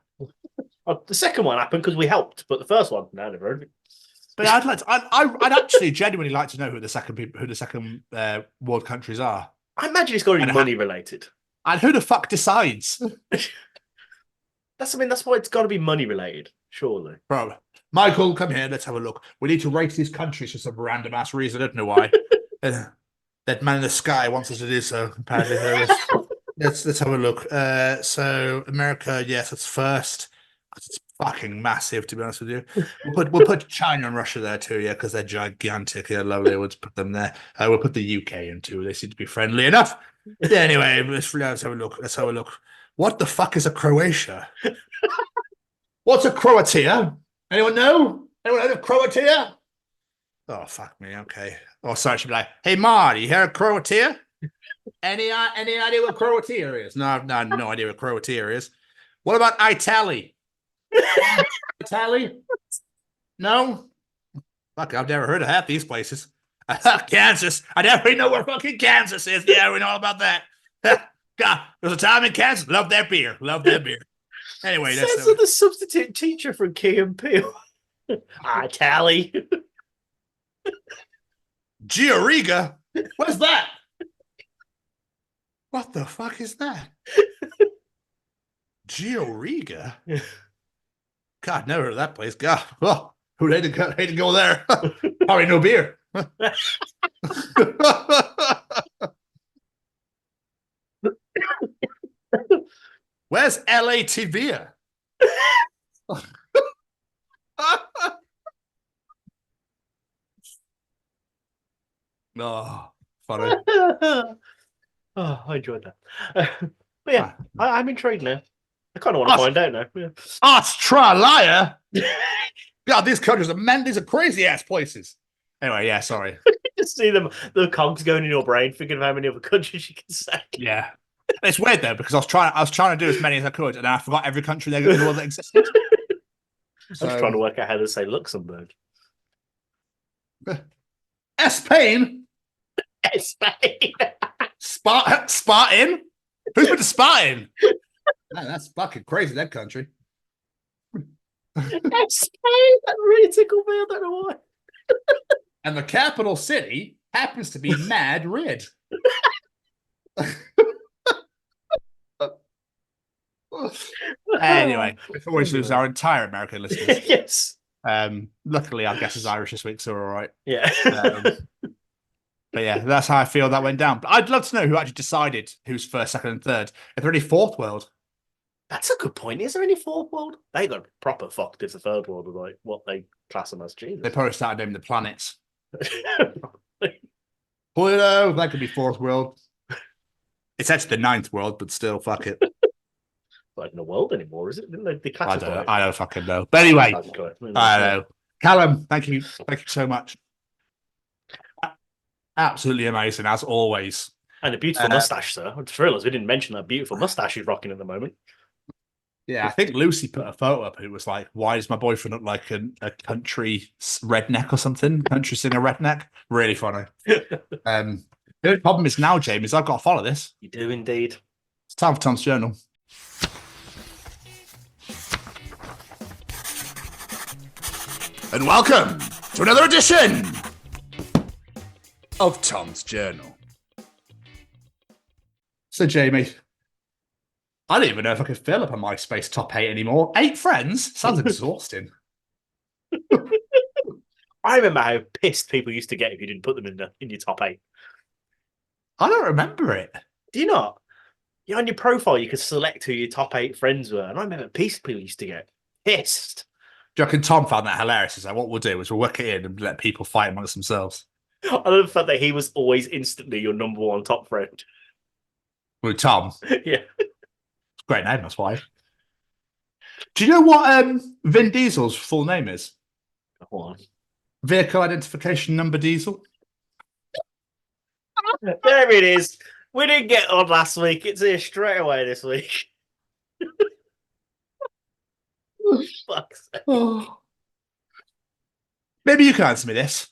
The second one happened because we helped, but the first one, no, never heard of it. But I'd actually genuinely like to know who the second world countries are. I imagine it's got to be money related. And who the fuck decides? That's why it's got to be money related, surely. Bro, Michael, come here. Let's have a look. We need to rate these countries for some random ass reason. I don't know why. That man in the sky wants us to do so. Apparently, let's have a look. So America, yes, it's first. It's fucking massive, to be honest with you. We'll put China and Russia there too, yeah, because they're gigantic. Yeah, lovely. We'll put them there. We'll put the UK in too. They seem to be friendly enough. Yeah, anyway, let's have a look. What the fuck is a Croatia? What's a Croatia? Anyone know? Anyone heard of Croatia? Oh, fuck me. Okay. Oh, sorry. I should be like, hey, Marty, you hear of Croatia? Any idea what Croatia is? No, I've no idea what Croatia is. What about Italy? Italy? No? Fuck, I've never heard of half these places. Kansas. I definitely know where fucking Kansas is. Yeah, we know all about that. God, there's a time in Kansas. Love their beer. Anyway, that's the substitute teacher from Key and Peele. Italy. Gioriga? What's that? What the fuck is that? Gioriga? God, never heard of that place. God, who'd hate to go there? Probably no beer. Where's LA Tivia? Oh, funny. Oh, I enjoyed that. But yeah, I'm intrigued now. I kind of want to find out now. Yeah. Australia? God, these countries these are crazy ass places. Anyway, yeah, sorry. Just see the cogs going in your brain, thinking of how many other countries you can say. Yeah. It's weird though, because I was trying to do as many as I could, and I forgot every country in the world that existed. So, I was trying to work out how to say Luxembourg. Spain? Spain. Spartan? Who's been to Spartan? Man, that's fucking crazy, that country. Spain? That really tickled me. I don't know why. And the capital city happens to be Madrid. Anyway, before we lose our entire American listeners. Yes. Luckily, our guest is Irish this week, so we're all right. Yeah. But yeah, that's how I feel that went down. But I'd love to know who actually decided who's first, second, and third. If there any fourth world. That's a good point. Is there any fourth world? They got proper fucked if the third world was like what they class them as. Jesus. They probably started naming the planets. Pluto, that could be fourth world. It's actually the ninth world, but still, fuck it. Not even a world anymore, is it? Didn't they classify it? I don't fucking know. But anyway, I know. Callum, thank you so much. Absolutely amazing, as always. And a beautiful mustache, sir. I'm thrilled we didn't mention that beautiful mustache he's rocking at the moment. Yeah, I think Lucy put a photo up. It was like, why does my boyfriend look like a country redneck or something? Country singer redneck? Really funny. The only problem is now, James, is I've got to follow this. You do indeed. It's time for Tom's Journal. And welcome to another edition of Tom's Journal. So, Jamie, I don't even know if I could fill up a MySpace top 8 anymore. 8 friends? Sounds exhausting. I remember how pissed people used to get if you didn't put them in your top 8. I don't remember it. Do you not? On your profile, you could select who your top 8 friends were. And I remember pissed people used to get pissed. Do you reckon Tom found that hilarious? He's like, what we'll do is we'll work it in and let people fight amongst themselves. I love the fact that he was always instantly your number one top friend. With Tom? Yeah. Great name, that's why. Do you know what Vin Diesel's full name is? Go on. Vehicle Identification Number Diesel. There it is. We didn't get on last week. It's here straight away this week. Fuck's sake. Oh. Maybe you can answer me this.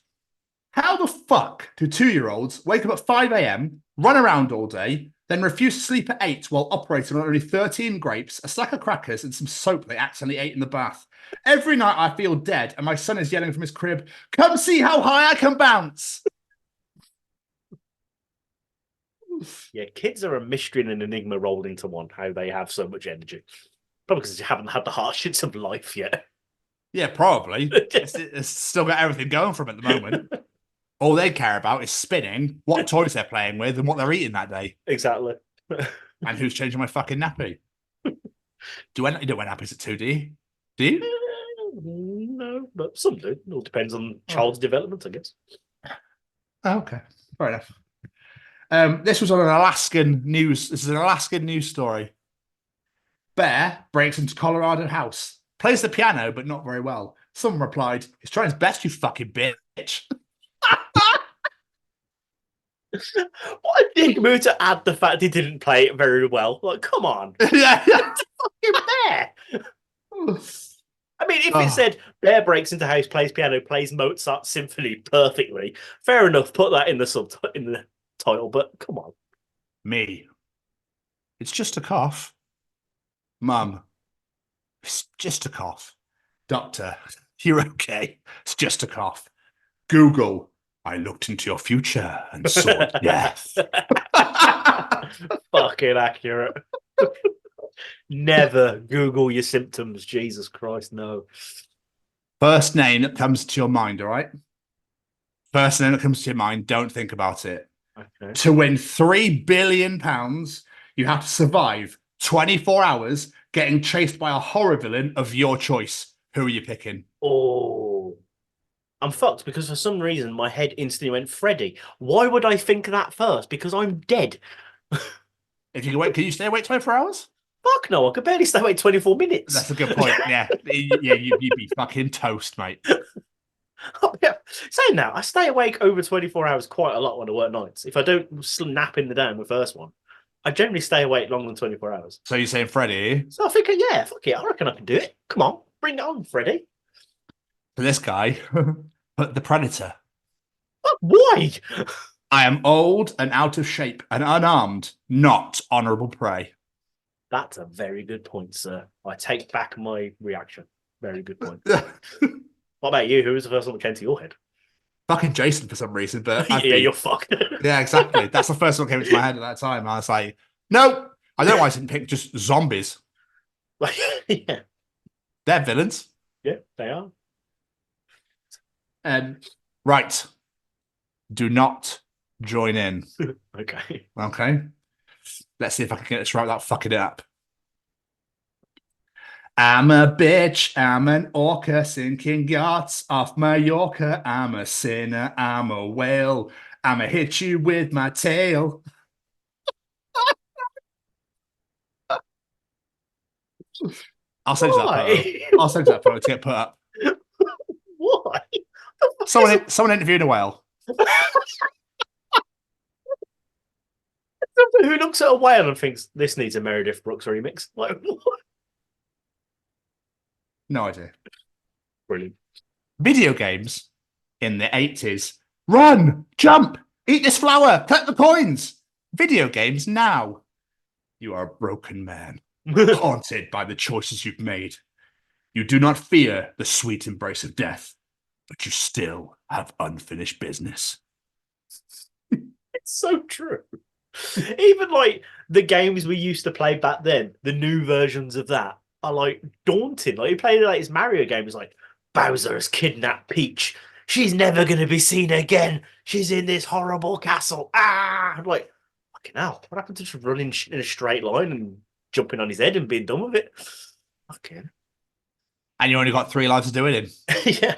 How the fuck do 2-year-olds wake up at 5 a.m., run around all day, then refuse to sleep at 8 while operating on only 13 grapes, a stack of crackers, and some soap they accidentally ate in the bath? Every night I feel dead, and my son is yelling from his crib, "Come see how high I can bounce!" Yeah, kids are a mystery and an enigma rolled into one, how they have so much energy. Probably because you haven't had the hardships of life yet. Yeah, probably. It's still got everything going for them at the moment. All they care about is spinning, what toys they're playing with, and what they're eating that day. Exactly. And who's changing my fucking nappy? You don't wear nappies at 2, do you? Do you? No, but some do. It all depends on child's development, I guess. Oh, okay. Fair enough. This was on an Alaskan news. This is an Alaskan news story. Bear breaks into Colorado house, plays the piano, but not very well. Someone replied, "He's trying his best, you fucking bitch." What a dick move to add the fact he didn't play it very well. Like, come on. Yeah. Fucking Bear. I mean, if it said Bear breaks into house, plays piano, plays Mozart's symphony perfectly, fair enough, put that in the title, but come on. Me. It's just a cough. Mum. It's just a cough. Doctor. You're okay. It's just a cough. Google. I looked into your future and saw death. Fucking accurate. Never Google your symptoms. Jesus Christ, no. First name that comes to your mind, all right? First name that comes to your mind, don't think about it. Okay. To win £3 billion, you have to survive 24 hours getting chased by a horror villain of your choice. Who are you picking? Oh, I'm fucked because for some reason my head instantly went Freddy. Why would I think that first? Because I'm dead. If you can wait, can you stay awake 24 hours? Fuck no, I could barely stay awake 24 minutes. That's a good point. Yeah, you'd be fucking toast, mate. Oh, yeah. Saying that, I stay awake over 24 hours quite a lot when I work nights. If I don't nap in the day on the first one, I generally stay awake longer than 24 hours. So you're saying Freddy? So I think, yeah, fuck it. I reckon I can do it. Come on, bring it on, Freddy. For this guy, but the Predator. Why? I am old and out of shape and unarmed, not honourable prey. That's a very good point, sir. I take back my reaction. Very good point. What about you? Who was the first one that came to your head? Fucking Jason for some reason, but yeah, you're fucked. Yeah, exactly. That's the first one that came into my head at that time. I was like, no, I don't know why I didn't pick just zombies. Yeah. They're villains. Yeah, they are. Right. Do not join in. Okay. Okay. Let's see if I can get this right without fucking it up. I'm a bitch, I'm an orca sinking yachts off Mallorca. I'm a sinner, I'm a whale. I'ma hit you with my tail. I'll send you that photo. I'll send you that photo to get put up. Why? Someone interviewed a whale. Who looks at a whale and thinks this needs a Meredith Brooks remix? Like, what? No idea. Brilliant. Video games in the 80s. Run, jump, eat this flower, collect the coins. Video games now. You are a broken man, haunted by the choices you've made. You do not fear the sweet embrace of death, but you still have unfinished business. It's so true. Even like the games we used to play back then, the new versions of that are like daunting. Like you play the latest Mario game, it's like Bowser has kidnapped Peach. She's never going to be seen again. She's in this horrible castle. I'm like, fucking hell. What happened to just running in a straight line and jumping on his head and being done with it? Okay. And you only got 3 lives to do it in. Yeah.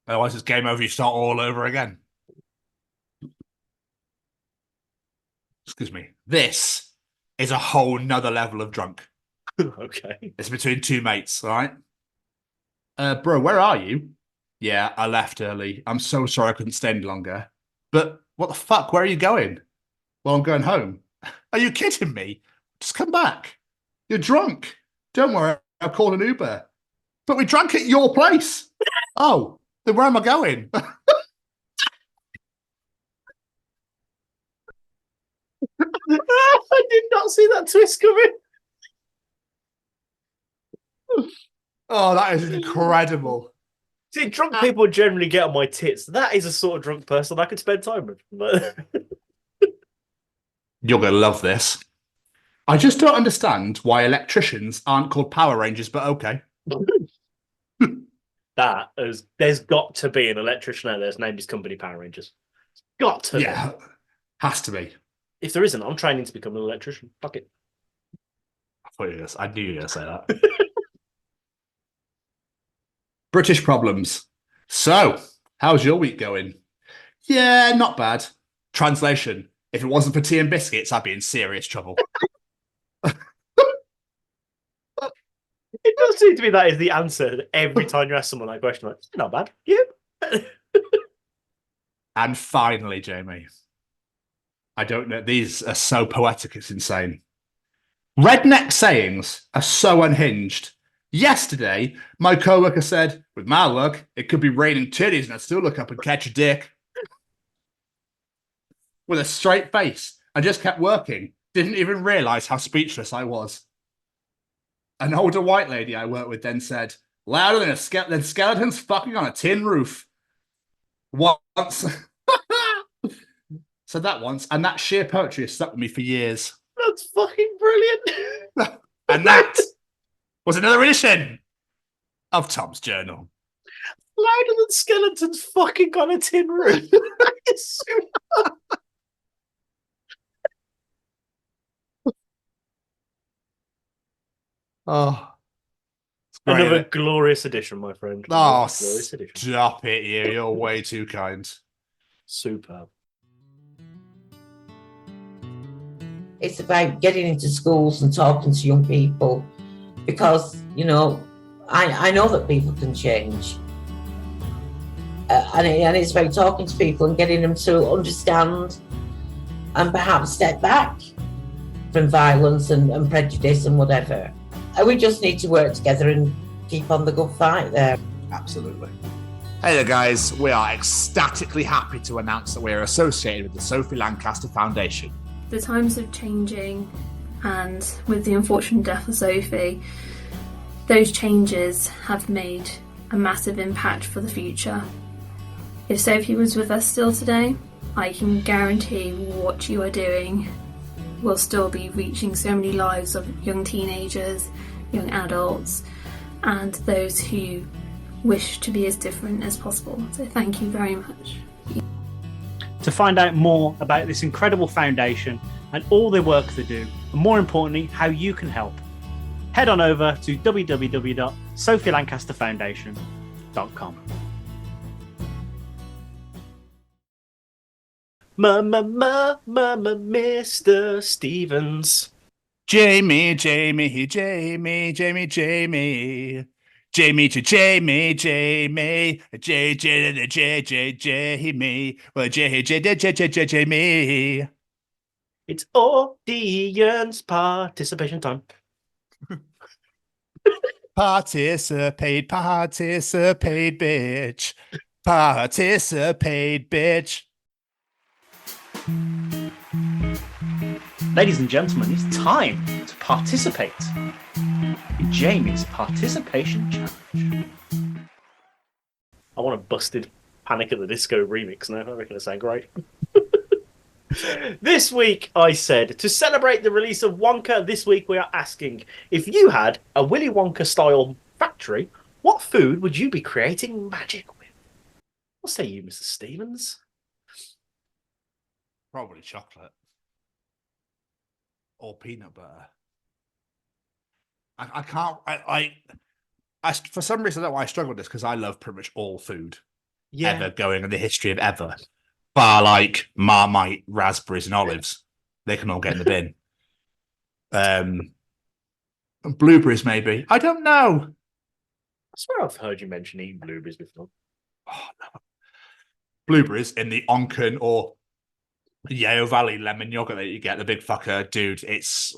Otherwise, it's game over. You start all over again. Excuse me. This is a whole nother level of drunk. Okay. It's between 2 mates, all right? Bro, where are you? Yeah, I left early. I'm so sorry I couldn't stay any longer. But what the fuck? Where are you going? Well, I'm going home. Are you kidding me? Just come back. You're drunk. Don't worry, I'll call an Uber. But we drank at your place. Oh, then where am I going? I did not see that twist coming. Oh, that is incredible. See, drunk people generally get on my tits. That is a sort of drunk person I could spend time with. You're going to love this. I just don't understand why electricians aren't called Power Rangers, but okay. There's got to be an electrician out there that's named his company Power Rangers. Got to be. Yeah, has to be. If there isn't, I'm training to become an electrician. Fuck it. I knew you were going to say that. British problems. So, how's your week going? Yeah, not bad. Translation. If it wasn't for tea and biscuits, I'd be in serious trouble. It does seem to me that is the answer every time you ask someone that question. Like, not bad. Yeah. And finally, Jamie. I don't know. These are so poetic, it's insane. Redneck sayings are so unhinged. Yesterday, my coworker said, with my luck, it could be raining titties and I'd still look up and catch a dick. With a straight face. I just kept working. Didn't even realise how speechless I was. An older white lady I worked with then said, louder than skeletons fucking on a tin roof. Once. Said that once, and that sheer poetry has stuck with me for years. That's fucking brilliant. And that was another edition of Tom's Journal. Louder than skeletons fucking on a tin roof. Oh, another glorious edition, my friend. Oh, stop it, you. You're way too kind. Superb. It's about getting into schools and talking to young people because, you know, I know that people can change. And it's about talking to people and getting them to understand and perhaps step back from violence and prejudice and whatever. And we just need to work together and keep on the good fight there. Absolutely. Hey there, guys. We are ecstatically happy to announce that we are associated with the Sophie Lancaster Foundation. The times are changing, and with the unfortunate death of Sophie, those changes have made a massive impact for the future. If Sophie was with us still today, I can guarantee what you are doing will still be reaching so many lives of young teenagers, young adults, and those who wish to be as different as possible. So thank you very much. To find out more about this incredible foundation and all the work they do, and more importantly, how you can help, head on over to www.sophielancasterfoundation.com. Mr. Stevens. Jamie, Jamie, Jamie, Jamie, Jamie. Jamie to Jamie, Jamie, J, J, J, J, Jamie, well, J, J, J, J, J, J, Jamie. It's audience participation time. Participate, participate, bitch. Participate, bitch. Ladies and gentlemen, it's time to participate in Jamie's participation challenge. I want a busted Panic at the Disco remix now. I reckon it sounds great. This week, I said, to celebrate the release of Wonka, this week we are asking, if you had a Willy Wonka style factory, what food would you be creating magic with? What say you, Mr. Stevens? Probably chocolate. Or peanut butter. I can't. I for some reason, I don't know why I struggle with this, because I love pretty much all food ever going in the history of ever. Bar like Marmite, raspberries, and olives. They can all get in the bin. Blueberries, maybe. I don't know. I swear I've heard you mention eating blueberries before. Oh, no. Blueberries in the Onken or Yale Valley lemon yogurt that you get, the big fucker, dude. It's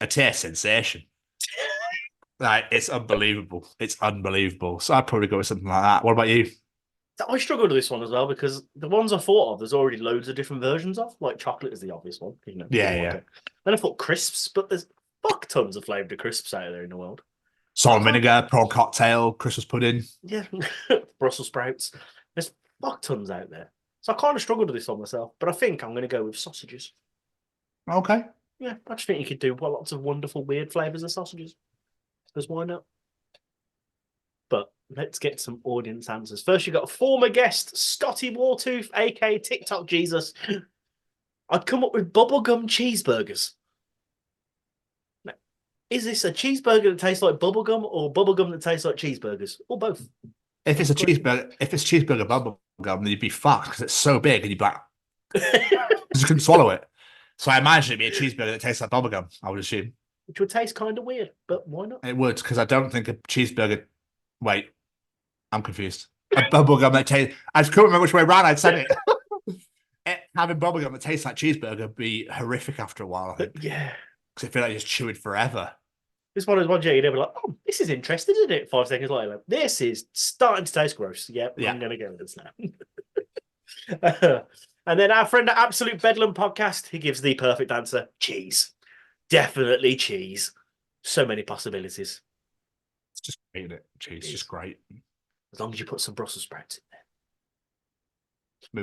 a taste sensation. Like, it's unbelievable. It's unbelievable. So I'd probably go with something like that. What about you? I struggled with this one as well, because the ones I thought of, there's already loads of different versions of. Like chocolate is the obvious one. You know, Yeah. Then I thought crisps, but there's fuck tons of flavoured crisps out there in the world. Salt and vinegar, prawn cocktail, Christmas pudding. Yeah, Brussels sprouts. There's fuck tons out there. So I kind of struggled with this on myself, but I think I'm going to go with sausages. Okay. Yeah, I just think you could do lots of wonderful, weird flavours of sausages. Because why not? But let's get some audience answers. First, you got former guest Scotty Wartooth, aka TikTok Jesus. I'd come up with bubblegum cheeseburgers. Now, is this a cheeseburger that tastes like bubblegum, or bubblegum that tastes like cheeseburgers, or both? If it's cheeseburger bubblegum, then you'd be fucked, because it's so big and you'd be like, you couldn't swallow it. So I imagine it'd be a cheeseburger that tastes like bubblegum, I would assume. Which would taste kind of weird, but why not? It would, because I don't think a cheeseburger. Wait, I'm confused. A bubblegum that tastes. I couldn't remember which way around I'd said it. Having bubblegum that tastes like cheeseburger would be horrific after a while, I think. Yeah. Because I feel like you're just chewing forever. This one is one day you'd be like, oh, this is interesting, isn't it? 5 seconds later, this is starting to taste gross. Yep, yeah. I'm going to go with this now. And then our friend at Absolute Bedlam Podcast, he gives the perfect answer: cheese. Definitely cheese. So many possibilities. It's just great, isn't it? Cheese is just great. As long as you put some Brussels sprouts in there.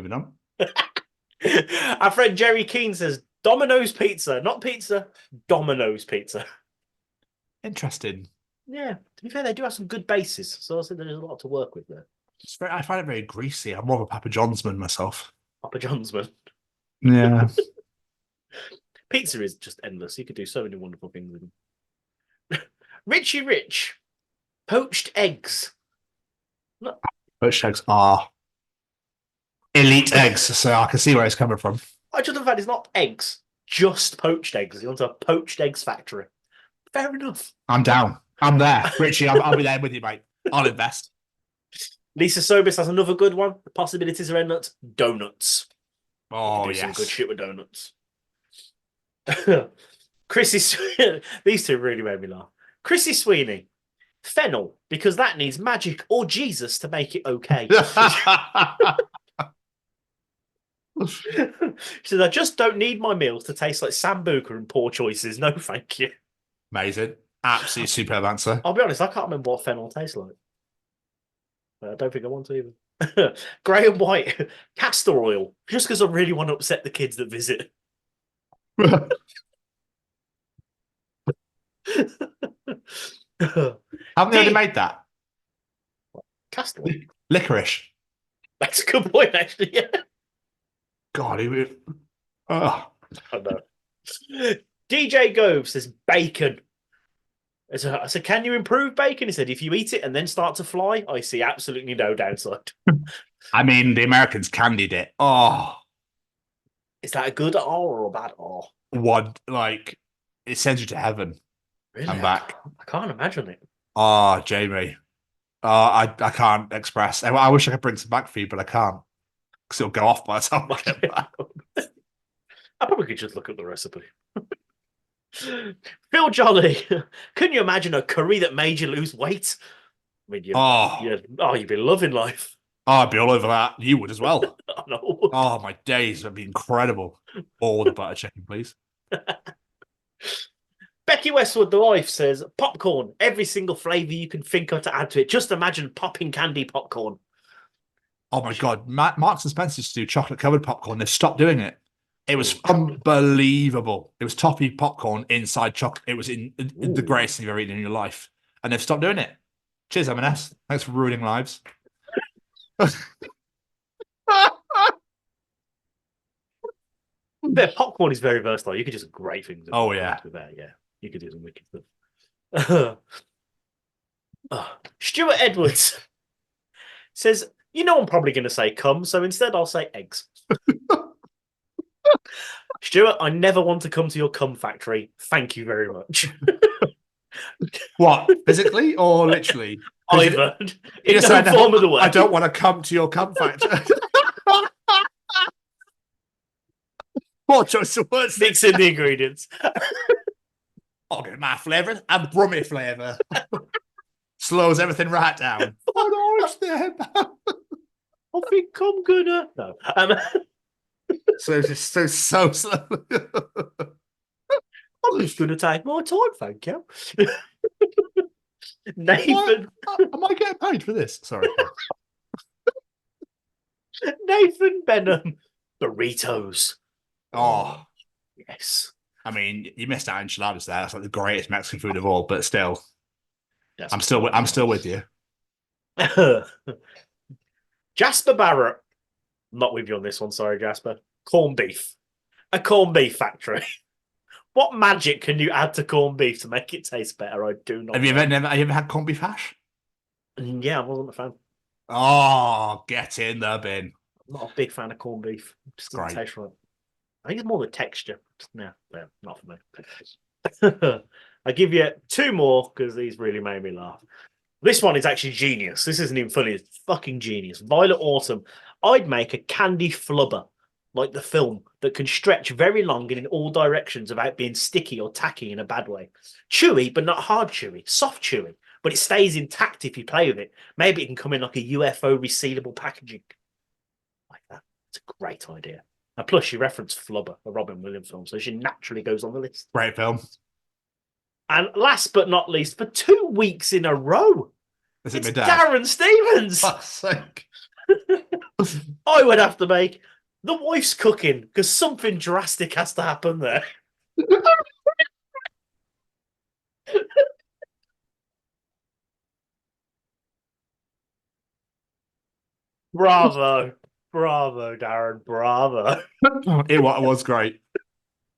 Moving on. Our friend Jerry Keane says Domino's pizza. Not pizza, Domino's pizza. Interesting. Yeah. To be fair, they do have some good bases. So I think there's a lot to work with there. I find it very greasy. I'm more of a Papa John's man myself. Papa John's man? Yeah. Pizza is just endless. You could do so many wonderful things with them. Richie Rich. Poached eggs. No. Poached eggs are elite eggs, so I can see where it's coming from. I just love the fact it's not eggs, just poached eggs. You want a poached eggs factory. Fair enough. I'm down. I'm there. Richie, I'll be there with you, mate. I'll invest. Lisa Sobis has another good one. The possibilities are endless. Donuts. Oh, yes. Some good shit with donuts. Chrissy, these two really made me laugh. Chrissy Sweeney, fennel, because that needs magic or Jesus to make it okay. She says, I just don't need my meals to taste like Sambuca and Poor Choices. No, thank you. Amazing. Absolutely superb answer. I'll be honest, I can't remember what fennel tastes like. I don't think I want to either. Graham White, castor oil, just because I really want to upset the kids that visit. Haven't they already made that? Castor oil? Licorice. That's a good point, actually, yeah. God, he would. Oh. I know. DJ Gove says bacon. I said, can you improve bacon? He said, if you eat it and then start to fly, I see absolutely no downside. I mean, the Americans candied it. Oh. Is that a good R or a bad R? One, like, it sends you to heaven. Really? I'm back. I can't imagine it. Oh, Jamie. I can't express. I wish I could bring some back for you, but I can't. Because it'll go off by the time I get back. I probably could just look at the recipe. Phil Jolly, can you imagine a curry that made you lose weight? I mean, you'd be loving life. Oh, I'd be all over that. You would as well. I know. Oh, my days would be incredible. All the butter chicken, please. Becky Westwood, the wife, says, popcorn, every single flavour you can think of to add to it. Just imagine popping candy popcorn. Oh, my God. Marks and Spencer used to do chocolate-covered popcorn. They've stopped doing it. It was unbelievable. It was toffee popcorn inside chocolate. It was the greatest thing you've ever eaten in your life. And they've stopped doing it. Cheers, M&S. Thanks for ruining lives. Their popcorn is very versatile. You could do some great things. Oh, yeah. With that. Yeah, you could do some wicked stuff. Stuart Edwards says, I'm probably going to say cum, so instead I'll say eggs. Stuart, I never want to come to your cum factory. Thank you very much. What? Physically or literally? Either. In no form of the way. I don't want to come to your cum factory. What choice of words? Mix in the ingredients. I'll get my flavour and brummy flavour. Slows everything right down. Oh, no, it's there. I think I'm gonna. No. So it's just so slow. I'm just gonna take my time, thank you. Nathan. Am I getting paid for this? Sorry. Nathan Benham. Burritos. Oh. Yes. I mean, you missed out enchiladas there. That's like the greatest Mexican food of all, but still. That's I'm still with you. Jasper Barrett. Not with you on this one, sorry, Jasper. Corned beef. A corned beef factory. What magic can you add to corned beef to make it taste better? I do not. Have you ever had corned beef hash? Yeah, I wasn't a fan. Oh, get in the bin. I'm not a big fan of corned beef. It just doesn't taste right. I think it's more the texture. No, not for me. I give you two more because these really made me laugh. This one is actually genius. This isn't even funny. It's fucking genius. Violet Autumn. I'd make a candy flubber, like the film, that can stretch very long and in all directions without being sticky or tacky in a bad way. Chewy, but not hard chewy. Soft chewy, but it stays intact if you play with it. Maybe it can come in like a UFO resealable packaging. Like that. It's a great idea. And plus, you reference Flubber, a Robin Williams film, so she naturally goes on the list. Great film. And last but not least, for 2 weeks in a row, it's my dad? Darren Stevens. Fuck's sake. I would have to make the wife's cooking because something drastic has to happen there. Bravo. Bravo, Darren. Bravo. It was great.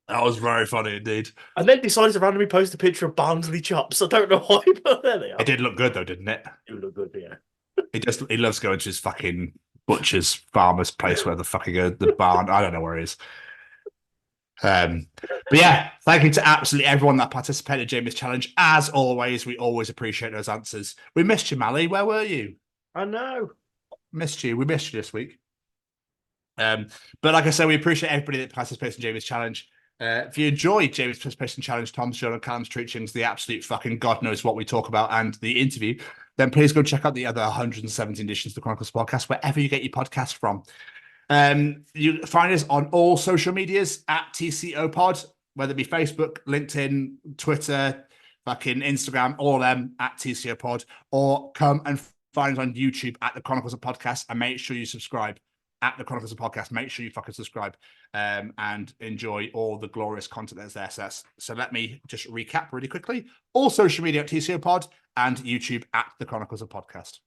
That was very funny indeed. And then decided to randomly post a picture of Barnsley chops. I don't know why, but there they are. It did look good though, didn't it? It looked good, yeah. He loves going to his fucking butcher's farmer's place where the fucking the barn. I don't know where he is. But yeah, thank you to absolutely everyone that participated in Jamie's challenge. As always, we always appreciate those answers. We missed you, Mally. Where were you? I know. Missed you. We missed you this week. But like I said, we appreciate everybody that participates in Jamie's challenge. If you enjoyed Jamie's participation challenge, Tom's show, and Callum's Treachings, the absolute fucking God knows what we talk about, and the interview, then please go check out the other 117 editions of the Chronicles Podcast, wherever you get your podcasts from. You find us on all social medias at TCO Pod, whether it be Facebook, LinkedIn, Twitter, fucking Instagram, all of them at TCO Pod, or come and find us on YouTube at the Chronicles of Podcast, and make sure you subscribe at the Chronicles of Podcast. Make sure you fucking subscribe and enjoy all the glorious content that's there. So let me just recap really quickly. All social media at TCO Pod and YouTube at the Chronicles of Podcast.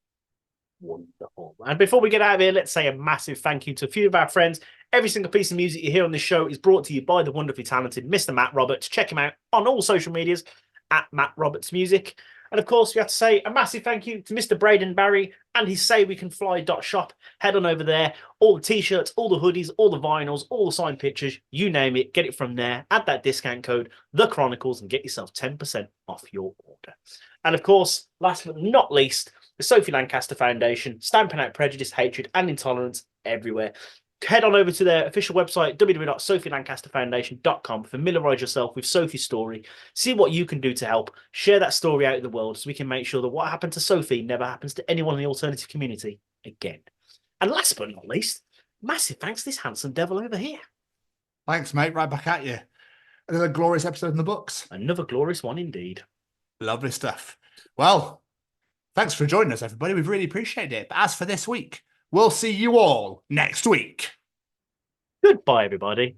Wonderful. And before we get out of here, let's say a massive thank you to a few of our friends. Every single piece of music you hear on this show is brought to you by the wonderfully talented Mr. Matt Roberts. Check him out on all social medias at Matt Roberts Music. And of course, we have to say a massive thank you to Mr. Braden Barry and his saywecanfly.shop. Head on over there. All the t-shirts, all the hoodies, all the vinyls, all the signed pictures, you name it, get it from there. Add that discount code, The Chronicles, and get yourself 10% off your order. And of course, last but not least, the Sophie Lancaster Foundation, stamping out prejudice, hatred, and intolerance everywhere. Head on over to their official website, www.sophielancasterfoundation.com. Familiarise yourself with Sophie's story. See what you can do to help. Share that story out in the world so we can make sure that what happened to Sophie never happens to anyone in the alternative community again. And last but not least, massive thanks to this handsome devil over here. Thanks, mate. Right back at you. Another glorious episode in the books. Another glorious one indeed. Lovely stuff. Well, thanks for joining us, everybody. We've really appreciated it. But as for this week, we'll see you all next week. Goodbye, everybody.